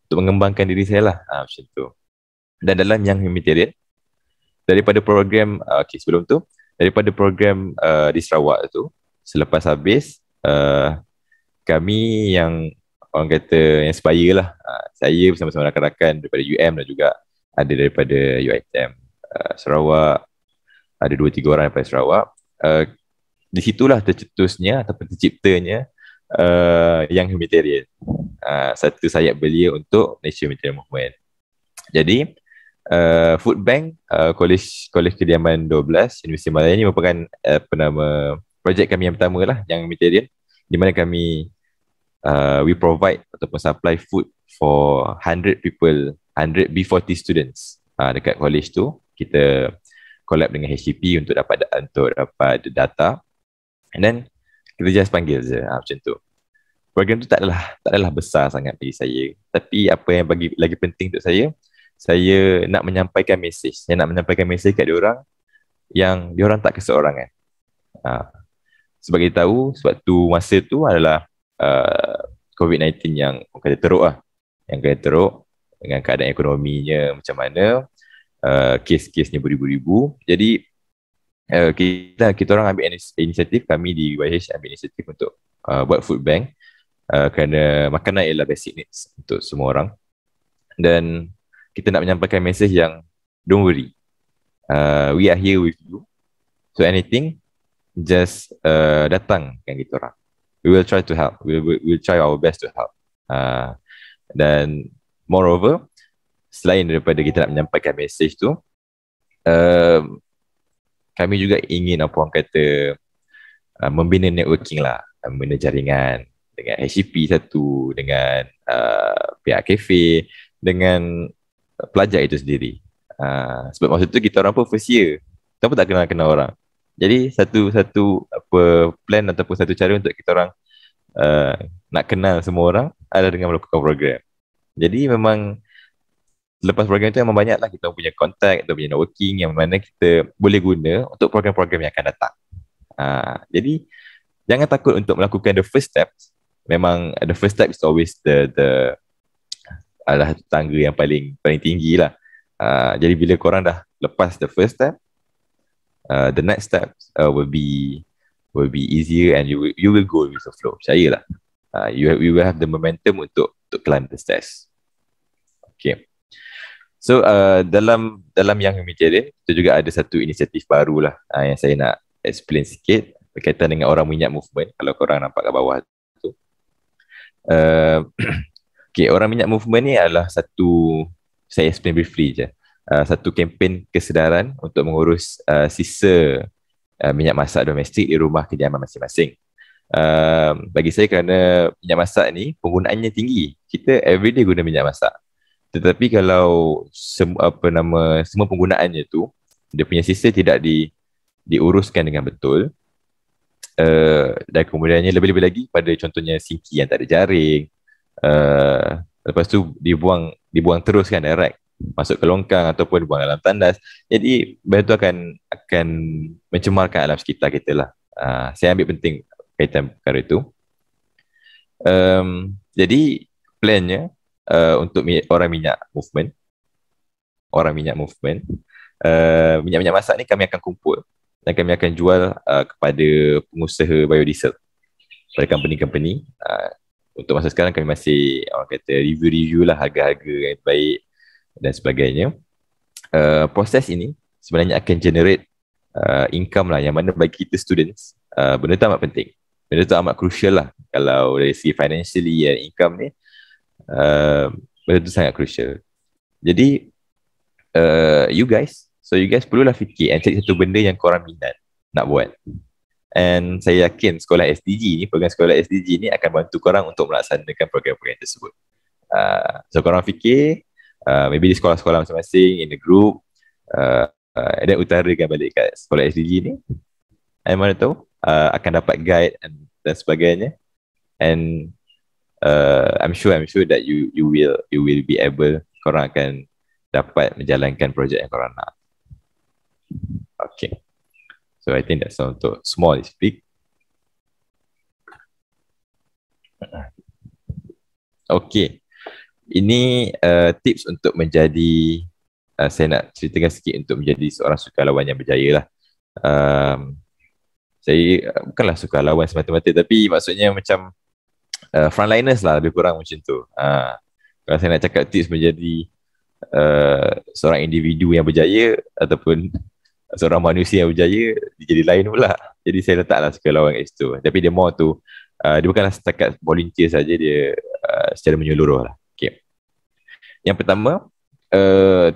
untuk mengembangkan diri saya lah. Macam tu. Dan dalam yang humanitarian, daripada program sebelum tu, daripada program di Sarawak tu, selepas habis, kami yang orang kata yang sebaya lah, saya bersama-sama rakan-rakan daripada UM dan juga ada daripada UiTM Sarawak, ada 2-3 orang daripada Sarawak. Di situlah tercetusnya ataupun terciptanya yang humanitarian, satu sayap belia untuk Malaysia Humanitarian Movement. Jadi Food Bank Kolej Kediaman 12 Universiti Malaya ini merupakan penama projek kami yang pertama lah, yang humanitarian, di mana kami we provide ataupun supply food for 100 people, 100 B40 students dekat college tu. Kita collab dengan HCP untuk dapat data, and then kita just panggil je, macam tu. Program tu tak adalah besar sangat bagi saya, tapi apa yang lagi penting untuk saya nak menyampaikan mesej. Saya nak menyampaikan mesej kat diorang yang diorang tak keseorangan. Sebab kita tahu, sebab masa tu adalah COVID-19 yang kata teruk lah. Yang kata teruk dengan keadaan ekonominya macam mana, kes-kesnya beribu-ribu. Jadi kita orang ambil inisiatif, kami di YH ambil inisiatif untuk buat food bank, kerana makanan ialah basic needs untuk semua orang. Dan kita nak menyampaikan mesej yang don't worry, we are here with you, so anything just datang kan kita orang. We will try to help, we will try our best to help. Dan moreover, selain daripada kita nak menyampaikan mesej tu, kami juga ingin apa orang kata membina networking lah, membina jaringan dengan HCP satu, dengan pihak kafe, dengan pelajar itu sendiri. Sebab masa tu kita orang pun first year, kita pun tak kenal orang. Jadi satu apa plan ataupun satu cara untuk kita orang nak kenal semua orang adalah dengan melakukan program. Jadi memang lepas program itu memang banyak lah kita punya kontak, kita punya networking yang mana kita boleh guna untuk program-program yang akan datang. Jadi jangan takut untuk melakukan the first step. Memang the first step is always the adalah tangga yang paling tinggi lah. Jadi bila korang dah lepas the first step, the next step will be easier and you will go with the flow. Percayalah. You will have the momentum untuk climb the stairs. Okay. So dalam yang Humanitarian, kita juga ada satu inisiatif baru lah yang saya nak explain sikit berkaitan dengan Orang Minyak Movement. Kalau korang nampak kat bawah tu. Okay, Orang Minyak Movement ni adalah satu, saya explain briefly je, satu kempen kesedaran untuk mengurus sisa minyak masak domestik di rumah kediaman masing-masing. Bagi saya kerana minyak masak ni penggunaannya tinggi. Kita everyday guna minyak masak. Tetapi kalau semua penggunaannya tu, dia punya sisa tidak diuruskan dengan betul, dan kemudiannya lebih-lebih lagi pada contohnya sinki yang tak ada jaring, lepas tu dibuang terus kan, direct masuk ke longkang ataupun dibuang dalam tandas. Jadi benda tu akan mencemarkan alam sekitar kita lah. Saya ambil penting kaitan perkara itu. Jadi plannya untuk Orang Minyak Movement, minyak-minyak masak ni kami akan kumpul dan kami akan jual kepada pengusaha biodiesel, pada company-company. Untuk masa sekarang kami masih orang kata review lah harga-harga yang baik dan sebagainya. Proses ini sebenarnya akan generate income lah, yang mana bagi kita students benda tu amat penting. Benda tu amat crucial lah. Kalau dari segi financially and income ni, benda tu sangat crucial. Jadi you guys perlulah fikir and cari satu benda yang korang minat nak buat. And saya yakin sekolah SDG ni, program sekolah SDG ni akan bantu korang untuk melaksanakan program-program tersebut. So korang fikir, maybe di sekolah-sekolah masing-masing, in the group, dan utarakan balik kat sekolah SDG ni. And mana tahu akan dapat guide dan sebagainya. And I'm sure that you will be able, korang akan dapat menjalankan projek yang korang nak. Okay. So I think that's all untuk small is big. Okay. Ini tips untuk menjadi, saya nak ceritakan sikit untuk menjadi seorang sukarelawan yang berjaya lah. Saya bukanlah sukarelawan semata-mata, tapi maksudnya macam frontliners lah, lebih kurang macam tu. Kalau saya nak cakap tips menjadi seorang individu yang berjaya ataupun seorang manusia yang berjaya, dia jadi lain pula. Jadi saya letaklah sukarelawan kat situ. Tapi dia more tu, dia bukanlah setakat volunteer saja, dia secara menyeluruh lah. Okay. Yang pertama,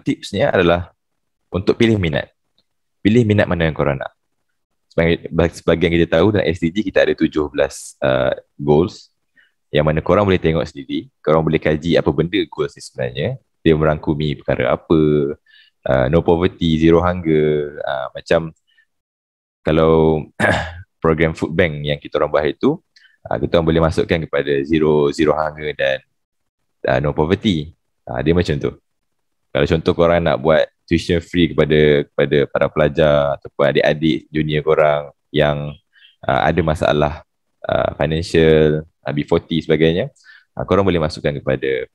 tipsnya adalah untuk pilih minat. Pilih minat mana yang korang nak. Sebagian kita tahu dalam SDG kita ada 17 goals, yang mana korang boleh tengok sendiri, korang boleh kaji apa benda goals ni sebenarnya. Dia merangkumi perkara apa, no poverty, zero hunger, macam kalau program food bank yang kita orang buat itu, kita orang boleh masukkan kepada zero hunger dan no poverty. Dia macam tu. Kalau contoh korang nak buat tuition free kepada para pelajar ataupun adik-adik junior korang yang ada masalah financial, B40 sebagainya, korang boleh masukkan kepada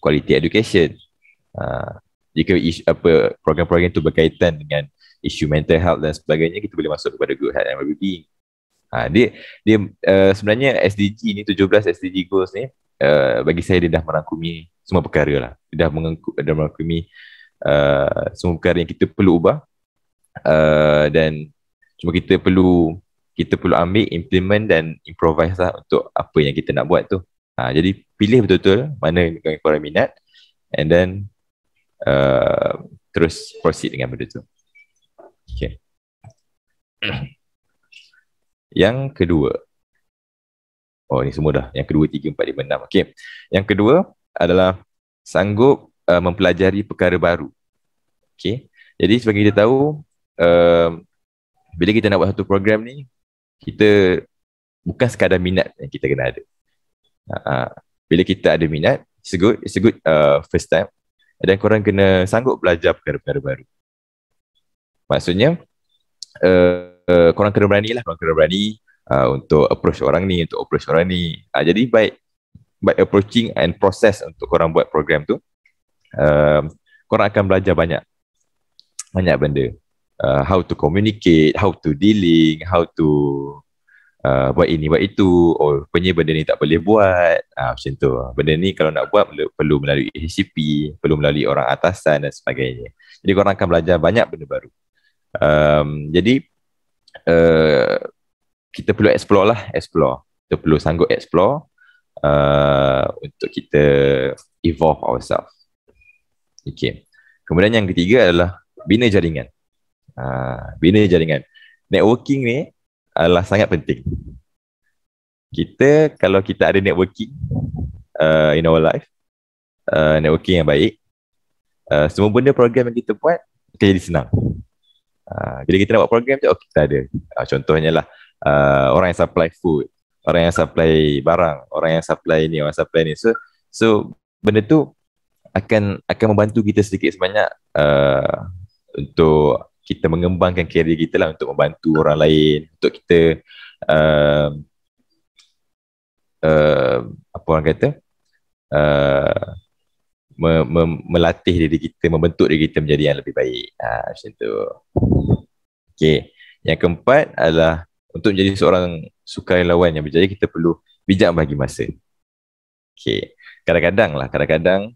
quality education. Jika program-program itu berkaitan dengan isu mental health dan sebagainya, kita boleh masuk kepada good health and well-being. Dia sebenarnya SDG ni, 17 SDG goals ni, bagi saya dia dah merangkumi semua perkara lah. Dia dah merangkumi semua perkara yang kita perlu ubah, dan cuma kita perlu ambil, implement dan improvise lah untuk apa yang kita nak buat tu. Jadi pilih betul-betul mana yang korang minat, and then terus proceed dengan benda tu. Okay. Yang kedua, ni semua dah. Yang kedua, 3, 4, 5, 6. Okay. Yang kedua adalah sanggup mempelajari perkara baru. Okay. Jadi sebagai kita tahu, bila kita nak buat satu program ni, kita bukan sekadar minat yang kita kena ada. Bila kita ada minat, it's a good first step. Dan korang kena sanggup belajar perkara-perkara baru. Maksudnya, korang kena berani lah, korang kena berani untuk approach orang ni, untuk approach orang ni. Jadi by approaching and process untuk korang buat program tu, korang akan belajar banyak benda. How to communicate, how to dealing, how to buat ini, buat itu. Oh, rupanya benda ni tak boleh buat. Macam tu. Benda ni kalau nak buat perlu melalui HCP, perlu melalui orang atasan dan sebagainya. Jadi korang akan belajar banyak benda baru. Jadi kita perlu explore. Kita perlu sanggup explore untuk kita evolve ourselves. Okay. Kemudian yang ketiga adalah bina jaringan. Bina jaringan. Networking ni adalah sangat penting. Kalau kita ada networking in our life, networking yang baik, semua benda program yang kita buat akan jadi senang. Bila kita nak buat program tu, kita ada. Contohnya lah, orang yang supply food, orang yang supply barang, orang yang supply ni, orang supply ni. So benda tu akan membantu kita sedikit sebanyak untuk kita mengembangkan kerjaya kita lah, untuk membantu orang lain, untuk kita apa orang kata, melatih diri kita, membentuk diri kita menjadi yang lebih baik. Macam tu. Okay. Yang keempat adalah untuk menjadi seorang sukarelawan yang berjaya, kita perlu bijak bagi masa. Okay. Kadang-kadang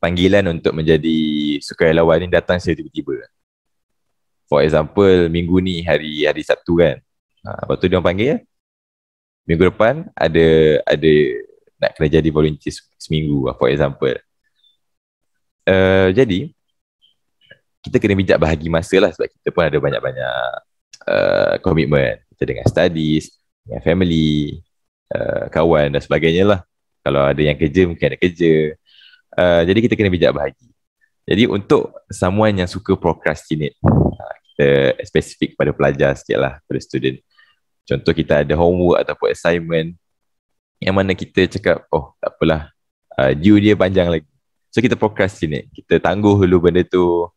panggilan untuk menjadi sukarelawan ni datang secara tiba-tiba. For example, minggu ni hari Sabtu kan. Lepas tu dia orang panggil, minggu depan ada nak kena jadi volunteer seminggu, for example. Jadi kita kena bijak bahagi masa lah, sebab kita pun ada banyak-banyak komitmen. Kita dengan studies, dengan family, kawan dan sebagainya lah. Kalau ada yang kerja, mungkin ada kerja. Jadi kita kena bijak bahagi. Jadi untuk someone yang suka procrastinate, kita spesifik pada pelajar sikit lah, pada student. Contoh kita ada homework ataupun assignment yang mana kita cakap, oh tak apalah, due dia panjang lagi. So kita procrastinate, kita tangguh dulu benda tu,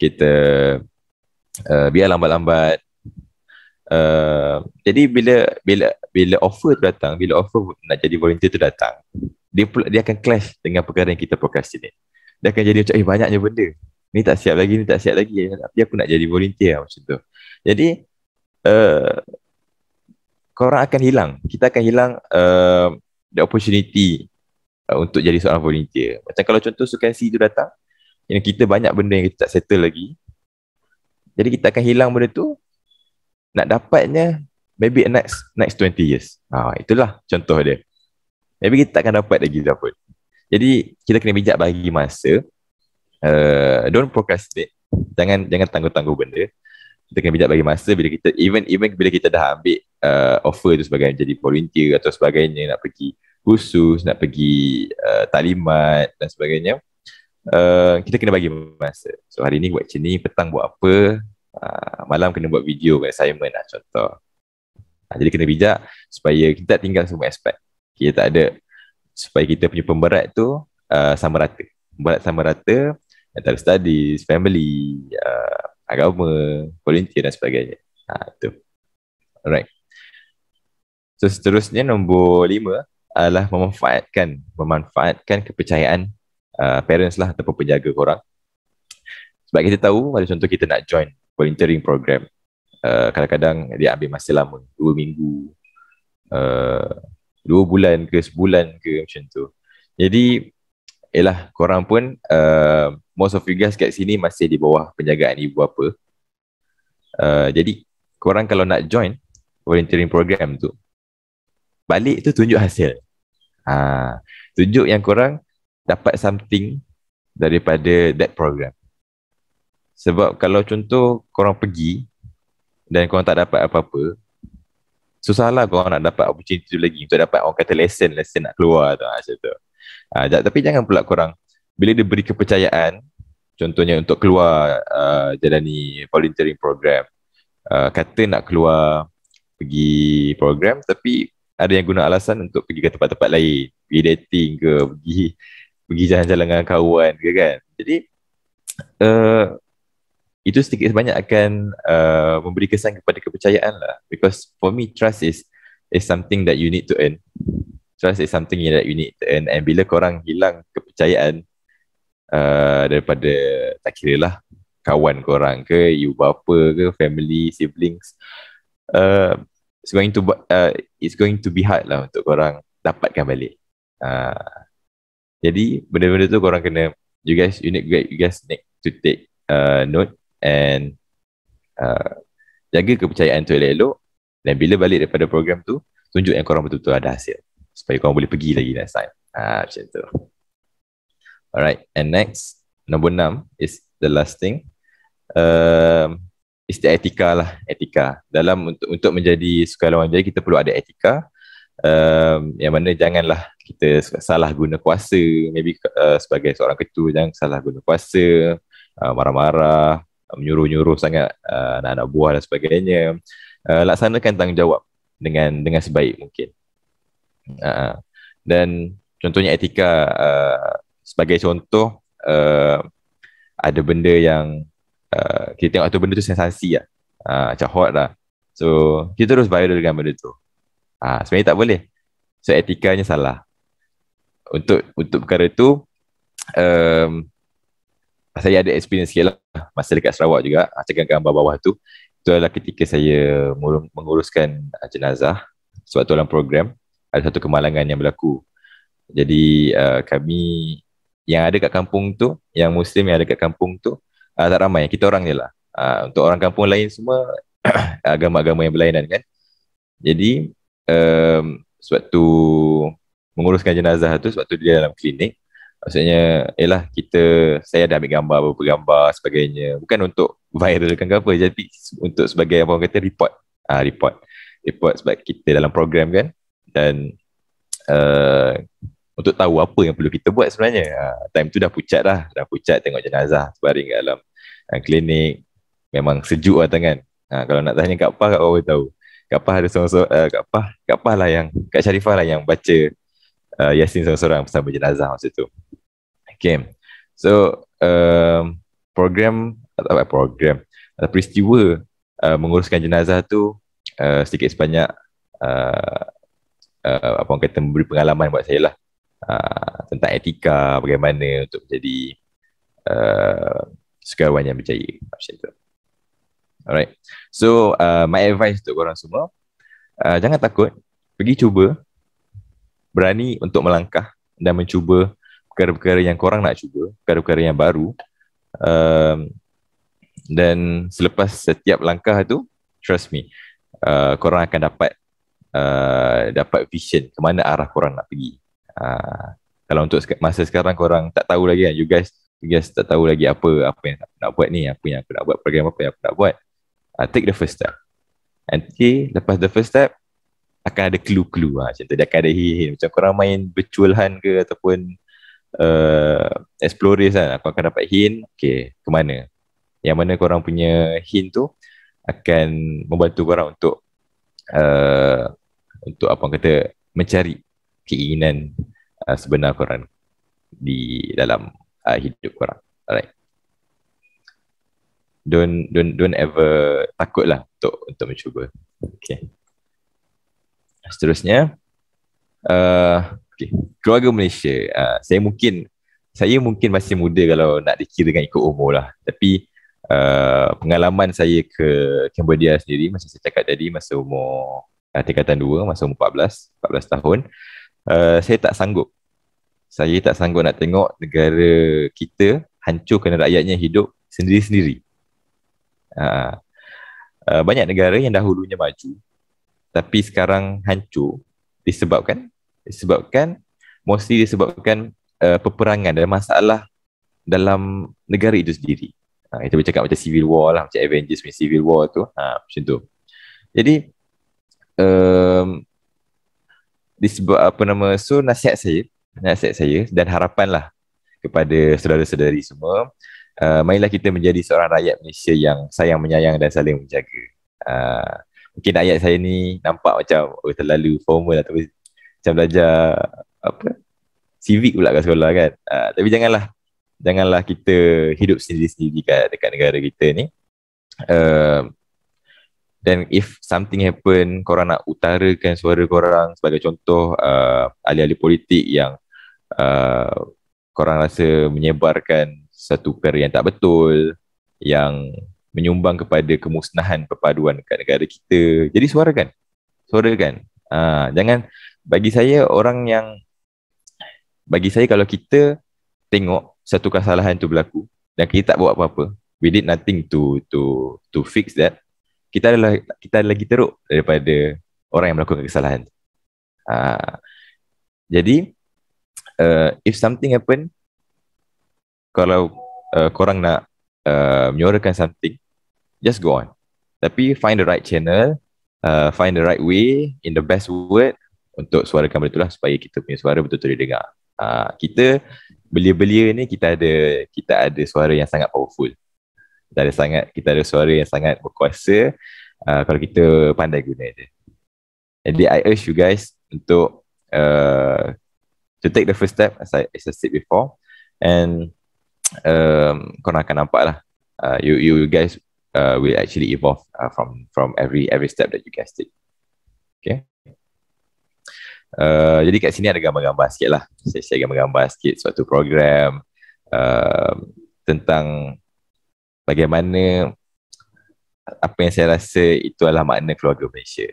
kita biar lambat-lambat. Jadi bila offer tu datang, bila offer nak jadi volunteer tu datang, dia akan clash dengan perkara yang kita procrastinate. Dia akan jadi macam, banyaknya benda, ni tak siap lagi, tapi aku nak jadi volunteer macam tu. Jadi korang akan hilang, kita akan hilang the opportunity untuk jadi seorang volunteer. Macam kalau contoh sukan C tu datang, yang kita banyak benda yang kita tak settle lagi, jadi kita akan hilang benda tu, nak dapatnya maybe next 20 years. Itulah contoh dia. Maybe kita takkan dapat lagi dah pun. Jadi kita kena bijak bagi masa. Don't procrastinate. Jangan tangguh-tangguh benda. Kita kena bijak bagi masa. Bila kita even bila kita dah ambil offer tu sebagai jadi volunteer atau sebagainya, nak pergi kursus, nak pergi taklimat dan sebagainya, kita kena bagi masa. So hari ni buat macam ni, petang buat apa, malam kena buat video, buat assignment lah contoh. Jadi kena bijak supaya kita tak tinggal semua aspek. Kita tak ada, supaya kita punya pemberat tu sama rata. Pemberat sama rata antara studies, family, agama, volunteer dan sebagainya. Itu. Alright. So seterusnya nombor 5 adalah memanfaatkan kepercayaan parents lah ataupun penjaga korang. Sebab kita tahu, ada contoh kita nak join volunteering program, kadang-kadang dia ambil masa lama, 2 minggu, 2 bulan ke sebulan ke macam tu. Jadi korang pun most of you guys kat sini masih di bawah penjagaan ibu bapa. Jadi korang kalau nak join volunteering program tu, balik tu tunjuk hasil. Tunjuk yang korang dapat something daripada that program. Sebab kalau contoh korang pergi dan korang tak dapat apa-apa, susahlah korang nak dapat opportunity tu lagi untuk dapat orang kata lesson nak keluar tu, macam tu. Tapi jangan pula korang, bila dia beri kepercayaan, contohnya untuk keluar jalani volunteering program, kata nak keluar pergi program, tapi ada yang guna alasan untuk pergi ke tempat-tempat lain, pergi dating ke, pergi jalan-jalan dengan kawan ke kan. Jadi itu sedikit sebanyak akan memberi kesan kepada kepercayaan lah. Because for me, trust is something that you need to earn. Trust is something that you need to earn. And bila korang hilang kepercayaan daripada, tak kira lah, kawan korang ke, ibu bapa ke, family, siblings, it's going to be hard lah untuk korang dapatkan balik. Jadi benda-benda tu korang kena, you guys need to take note and jaga kepercayaan tu elok-elok, dan bila balik daripada program tu, tunjuk yang korang betul-betul ada hasil supaya korang boleh pergi lagi next time. Macam tu. Alright, and next, nombor 6 is the last thing. Is the etika lah. Etika dalam untuk menjadi sukarelawan jadi, kita perlu ada etika. Yang mana janganlah kita salah guna kuasa. Maybe sebagai seorang ketua, jangan salah guna kuasa, marah-marah, menyuruh-nyuruh sangat anak-anak buah dan sebagainya. Laksanakan tanggungjawab dengan sebaik mungkin. Dan contohnya etika, sebagai contoh, ada benda yang kita tengok tu benda tu sensasi lah, macam hot lah, so kita terus viral dengan benda tu. Sebenarnya tak boleh. So etikanya salah. Untuk perkara tu, saya ada experience sikit lah masa dekat Sarawak juga. Cakap gambar bawah tu, itu adalah ketika saya menguruskan jenazah suatu dalam program. Ada satu kemalangan yang berlaku. Jadi kami yang ada kat kampung tu, yang Muslim yang ada kat kampung tu, tak ramai, kita orang je lah. Untuk orang kampung lain semua agama-agama yang berlainan kan. Jadi sewaktu menguruskan jenazah tu, sewaktu dia dalam klinik, maksudnya saya dah ambil gambar, beberapa gambar sebagainya, bukan untuk viralkan ke apa, jadi untuk sebagai apa orang kata report sebab kita dalam program kan. Dan untuk tahu apa yang perlu kita buat sebenarnya. Time tu dah pucat tengok jenazah terbaring kat dalam klinik. Memang sejuk lah tangan. Kalau nak tanya Kak Pah, Kak Pah boleh tahu. Kak Pah ada seorang-seorang, Kak Pah lah yang, Kak Sharifah lah yang baca Yasin seorang-seorang bersama jenazah masa tu. Okay. So peristiwa menguruskan jenazah tu sedikit sebanyak apa orang kata, memberi pengalaman buat saya lah, tentang etika, bagaimana untuk menjadi sukarelawan yang berjaya macam tu. Alright, so my advice untuk korang semua, jangan takut, pergi cuba, berani untuk melangkah dan mencuba perkara-perkara yang korang nak cuba, perkara-perkara yang baru. Dan selepas setiap langkah tu, trust me, korang akan dapat vision ke mana arah korang nak pergi. Kalau untuk masa sekarang korang tak tahu lagi kan, you guys tak tahu lagi apa yang nak buat ni, apa yang aku nak buat, program apa yang aku nak buat. Take the first step. Nanti lepas the first step akan ada clue-clue macam tu. Dia akan ada hint. Macam korang main virtual hunt ke ataupun explorers kan, aku akan dapat hint, okay, ke mana. Yang mana korang punya hint tu akan membantu korang untuk apa orang kata, mencari keinginan sebenar korang di dalam hidup korang. Alright. Don't ever takut lah untuk mencuba. Okay. Seterusnya, okay, keluarga Malaysia. Saya mungkin masih muda kalau nak dikira dengan ikut umur lah. Tapi pengalaman saya ke Cambodia sendiri, macam saya cakap tadi, masa umur tingkatan 2, masa umur 14 tahun, saya tak sanggup nak tengok negara kita hancur kerana rakyatnya hidup sendiri-sendiri. Banyak negara yang dahulunya maju tapi sekarang hancur disebabkan peperangan dan masalah dalam negara itu sendiri. Kita bercakap macam civil war lah, macam Avengers punya civil war tu, macam tu. Jadi disebab so nasihat saya dan harapan lah kepada saudara-saudari semua, marilah kita menjadi seorang rakyat Malaysia yang sayang, menyayang dan saling menjaga. mungkin ayat saya ni nampak macam terlalu formal atau macam belajar apa civic pula kat sekolah kan. Tapi janganlah kita hidup sendiri-sendiri dekat negara kita ni. Dan if something happen, korang nak utarakan suara korang, sebagai contoh ahli-ahli politik yang korang rasa menyebarkan satu perkara yang tak betul, yang menyumbang kepada kemusnahan perpaduan dekat negara kita, jadi suarakan. Jangan, bagi saya kalau kita tengok satu kesalahan tu berlaku dan kita tak buat apa-apa, we did nothing to fix that, kita lagi teruk daripada orang yang melakukan kesalahan. Jadi if something happen, kalau korang nak menyuarakan something, just go on. Tapi find the right channel, find the right way, in the best word untuk suarakan benda itulah, supaya kita punya suara betul-betul didengar. Kita belia-belia ni, kita ada suara yang sangat powerful. Kita ada suara yang sangat berkuasa kalau kita pandai guna dia. Jadi I urge you guys untuk to take the first step, as I said before, and korang akan nampak lah, you guys will actually evolve from every step that you guys take. Okay. Jadi kat sini ada gambar-gambar sikit lah. Saya gambar-gambar sikit suatu program tentang bagaimana apa yang saya rasa itu adalah makna keluarga Malaysia.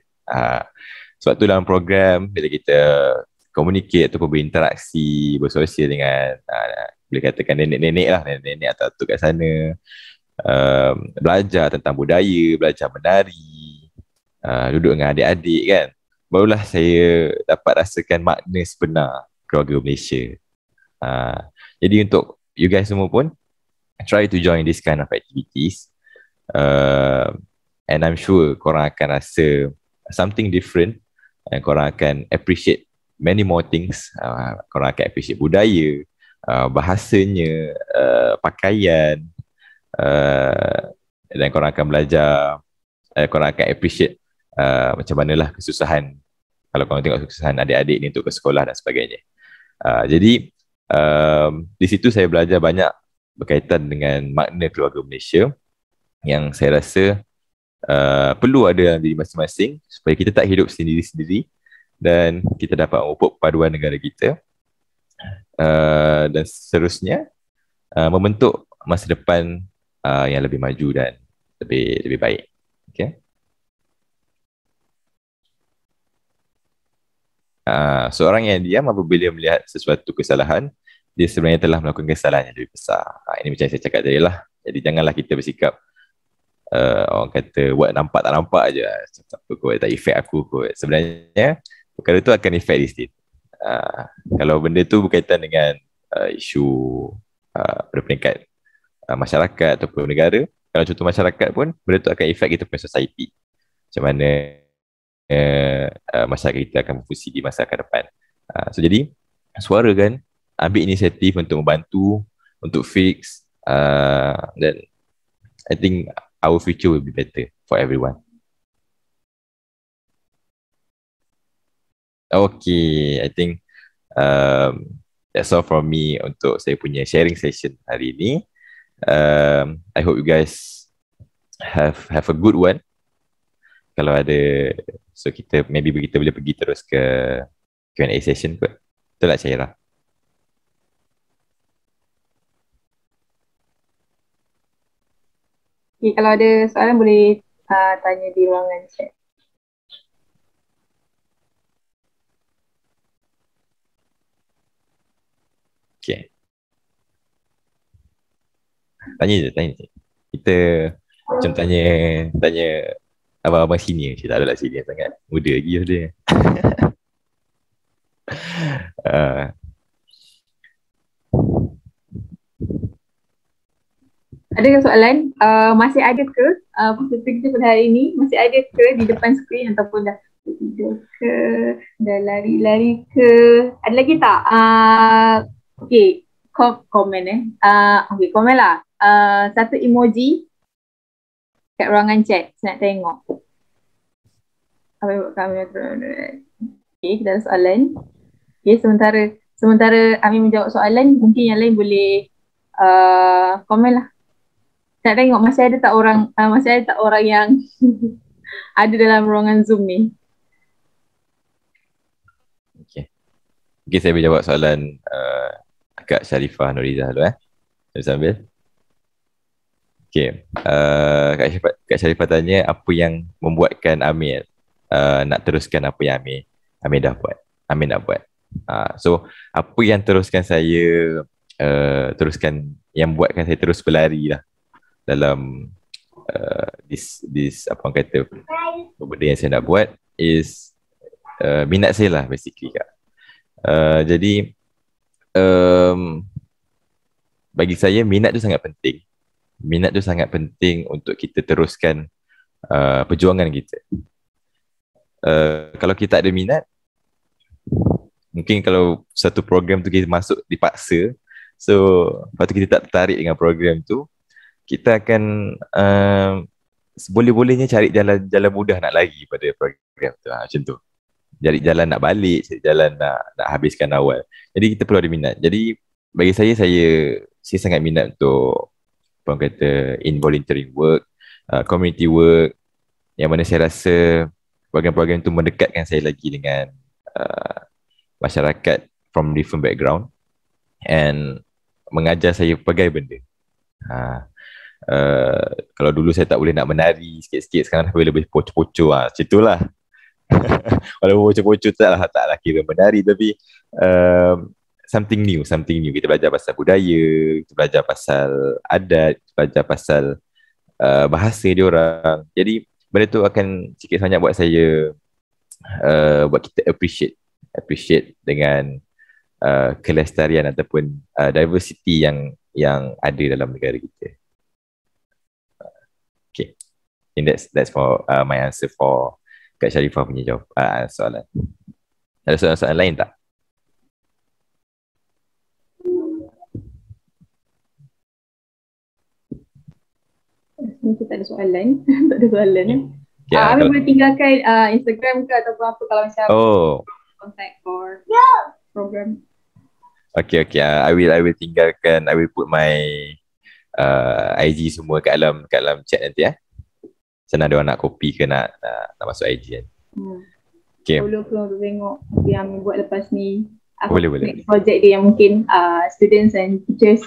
Sebab tu dalam program, bila kita communicate ataupun berinteraksi, bersosial dengan boleh katakan nenek-nenek lah, nenek-nenek atau atuk kat sana, belajar tentang budaya, belajar menari, duduk dengan adik-adik kan, barulah saya dapat rasakan makna sebenar keluarga Malaysia. Jadi untuk you guys semua pun, try to join this kind of activities, and I'm sure korang akan rasa something different, and korang akan appreciate many more things. Korang akan appreciate budaya, bahasanya, pakaian, dan korang akan belajar, korang akan appreciate macam manalah kesusahan, kalau korang tengok kesusahan adik-adik ni untuk ke sekolah dan sebagainya. Jadi di situ saya belajar banyak berkaitan dengan makna keluarga Malaysia, yang saya rasa perlu ada dalam diri masing-masing, supaya kita tak hidup sendiri-sendiri dan kita dapat memupuk paduan negara kita, dan seterusnya membentuk masa depan yang lebih maju dan lebih baik. Okay. Seorang yang diam apabila melihat sesuatu kesalahan, dia sebenarnya telah melakukan kesalahan yang lebih besar. Ini macam saya cakap tadi lah. Jadi janganlah kita bersikap orang kata buat nampak tak nampak je, apa kot, tak efek aku kot. Sebenarnya perkara tu akan efek di sini. Kalau benda tu berkaitan dengan isu pada peringkat masyarakat ataupun negara, kalau contoh masyarakat pun, benda tu akan efek kita punya society, macam mana masyarakat kita akan berfungsi di masa akan depan. So jadi suarakan, ambil inisiatif untuk membantu, untuk fix, dan I think our future will be better for everyone. Okay, I think that's all from me untuk saya punya sharing session hari ini. I hope you guys have a good one. Kalau ada, so kita boleh pergi terus ke Q&A session kot. Betul tak Syairah? Okay, kalau ada soalan boleh tanya di ruangan chat. Okay. Tanya je. Kita macam tanya abang-abang senior. Saya tak adalah senior sangat. Muda lagi lah dia. Adakah soalan? Masih ada ke peserta kita pada hari ini? Masih ada ke di depan skrin, ataupun dah tidur ke, dah lari-lari ke? Ada lagi tak? Okay, komen okay, komen lah. Satu emoji kat ruangan chat, saya nak tengok. Apa yang buat kami? Okay, kita ada soalan. Okay, sementara Amin menjawab soalan, mungkin yang lain boleh komen lah. Nak tengok masih ada tak orang yang ada dalam ruangan Zoom ni. Okay. Okay, saya boleh jawab soalan Kak Sharifah Nuriza dulu Saya sambil. Okay. Kak Sharifah tanya apa yang membuatkan Amir nak teruskan apa yang Amir dah buat. Amir nak buat. So, apa yang teruskan yang buatkan saya terus berlari lah dalam this apa orang kata benda yang saya nak buat is minat saya lah basically Kak. Jadi bagi saya minat tu sangat penting. Minat tu sangat penting untuk kita teruskan perjuangan kita. Kalau kita tak ada minat, mungkin kalau satu program tu kita masuk dipaksa, so lepas tu kita tak tertarik dengan program tu, kita akan boleh-bolehnya cari jalan mudah nak lari pada program tu. Macam tu. Cari jalan nak balik, cari jalan nak habiskan awal. Jadi kita perlu ada minat. Jadi bagi saya sangat minat untuk apa orang kata involuntary work, community work, yang mana saya rasa program-program itu mendekatkan saya lagi dengan masyarakat from different background and mengajar saya pelbagai benda. Kalau dulu saya tak boleh nak menari sikit-sikit, sekarang dah boleh lebih poco-poco macam itulah. Walaupun poco-poco taklah kira menari, tapi something new. Kita belajar pasal budaya, kita belajar pasal adat, kita belajar pasal bahasa dia orang. Jadi benda tu akan sikit banyak buat saya buat kita appreciate dengan kelestarian ataupun diversity yang ada dalam negara kita. Okay, I think that's for my answer for Kak Sharifah punya soalan. Ada soalan-soalan lain tak? Mungkin tak ada soalan. Tak ada soalan. Yeah, Amin boleh tinggalkan Instagram ke ataupun apa kalau macam contact for program. Okay. I will tinggalkan. I will put my IG semua kat dalam chat nanti Sana ada orang nak copy ke nak masuk IG kan. Okay. Follow ke untuk tengok apa yang Amin buat lepas ni. Boleh. Project dia yang mungkin students and teachers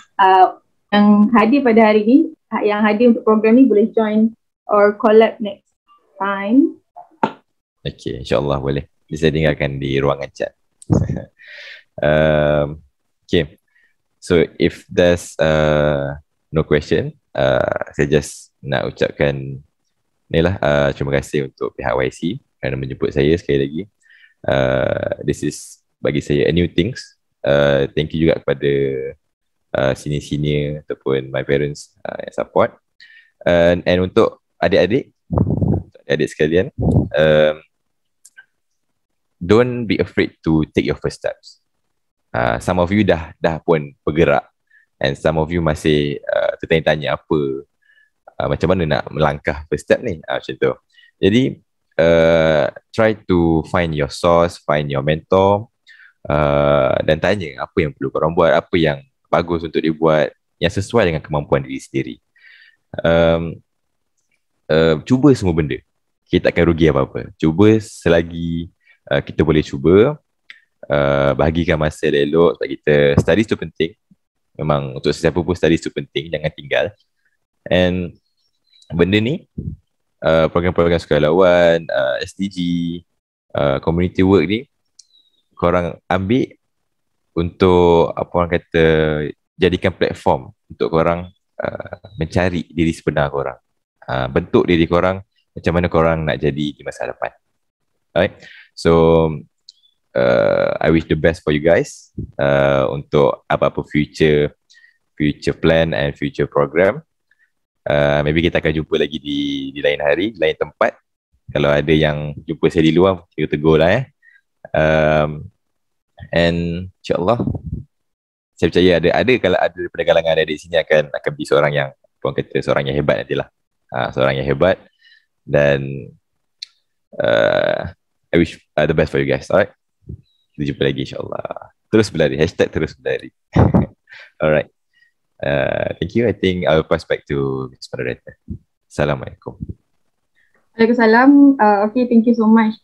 yang hadir pada hari ni, yang hadir untuk program ni boleh join or collab next time. Okay, insyaAllah boleh. Bisa tinggalkan di ruangan chat. Okay. So if there's no question, saya just nak ucapkan terima kasih untuk pihak YC kerana menjemput saya sekali lagi. This is bagi saya a new things. Thank you juga kepada senior ataupun my parents yang support. And untuk adik-adik sekalian, don't be afraid to take your first steps. Some of you dah pun bergerak, and some of you masih tertanya-tanya apa macam mana nak melangkah first step ni, macam tu. Jadi try to find your source, find your mentor, dan tanya apa yang perlu korang buat, apa yang bagus untuk dibuat, yang sesuai dengan kemampuan diri sendiri. Cuba semua benda, kita takkan rugi apa-apa. Cuba selagi kita boleh cuba. Bahagikan masa elok sebab kita studies tu penting. Memang untuk sesiapa pun studies tu penting, jangan tinggal. And benda ni program-program sukarelawan, SDG, community work ni korang ambil untuk apa orang kata jadikan platform untuk korang mencari diri sebenar korang, bentuk diri korang macam mana korang nak jadi di masa depan. Alright, so I wish the best for you guys untuk apa-apa future plan and future program. Maybe kita akan jumpa lagi di lain hari, di lain tempat. Kalau ada yang jumpa saya di luar, kita tegur lah and insyaAllah saya percaya ada kalau ada daripada kalangan ada di sini akan menjadi seorang yang seorang yang hebat nantilah. Seorang yang hebat dan I wish the best for you guys. Alright, kita jumpa lagi insyaAllah. Terus berlari, hashtag terus berlari. Alright, thank you. I think I'll pass back to Ms. Moderator. Assalamualaikum. Waalaikumsalam. Okay, thank you so much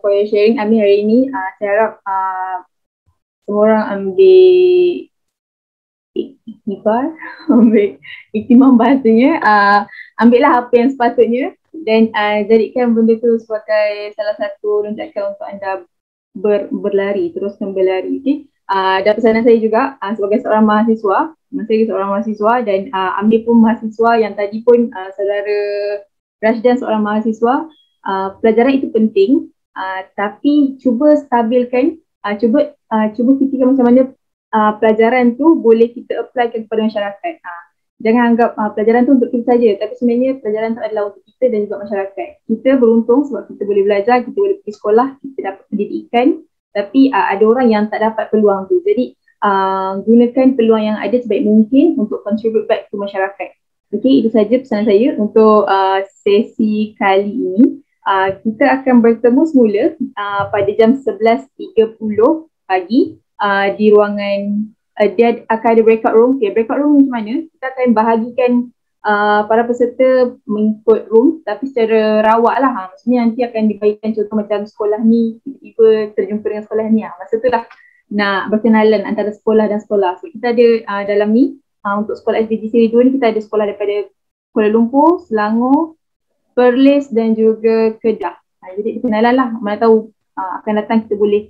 for your sharing Amir hari ini. Saya harap semua orang ambil iktibar, ambil iktimam bahasanya, ambillah apa yang sepatutnya dan jadikan benda tu sebagai salah satu lonjakan untuk anda berlari, teruskan berlari. Okay? Dan pesanan saya juga sebagai seorang mahasiswa, dan Amir pun mahasiswa yang tadi pun saudara Rashdan seorang mahasiswa, pelajaran itu penting, tapi cuba stabilkan, cuba fikirkan macam mana pelajaran tu boleh kita applykan kepada masyarakat. Jangan anggap pelajaran tu untuk kita saja, tapi sebenarnya pelajaran tu adalah untuk kita dan juga masyarakat. Kita beruntung sebab kita boleh belajar, kita boleh pergi sekolah, kita dapat pendidikan, tapi ada orang yang tak dapat peluang tu. Jadi gunakan peluang yang ada sebaik mungkin untuk contribute back to masyarakat. Okey, itu saja pesanan saya untuk sesi kali ini. Kita akan bertemu semula pada jam 11.30 pagi di ruangan, dia akan ada breakout room. Okay, breakout room macam mana? Kita akan bahagikan para peserta mengikut room tapi secara rawak lah. Maksudnya nanti akan dibagikan contoh macam sekolah ni, tiba-tiba terjumpa dengan sekolah ni. Masa tu lah nak berkenalan antara sekolah dan sekolah. So kita ada dalam ni, untuk sekolah SDG Seri 2 ni kita ada sekolah daripada Kuala Lumpur, Selangor, Perlis dan juga Kedah. Jadi kenalan lah, mana tahu akan datang kita boleh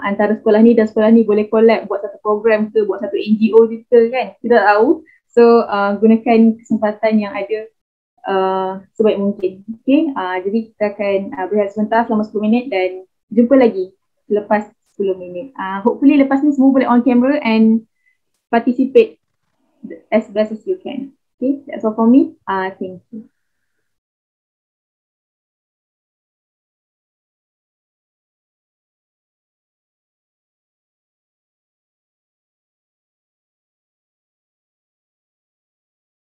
antara sekolah ni dan sekolah ni boleh collab buat satu program ke, buat satu NGO juga kan, kita tak tahu. So gunakan kesempatan yang ada sebaik mungkin. Okay, jadi kita akan berehat sebentar selama 10 minit dan jumpa lagi lepas 10 minit. Hopefully lepas ni semua boleh on camera and participate as best as you can. Okay, that's all for me. Thank you.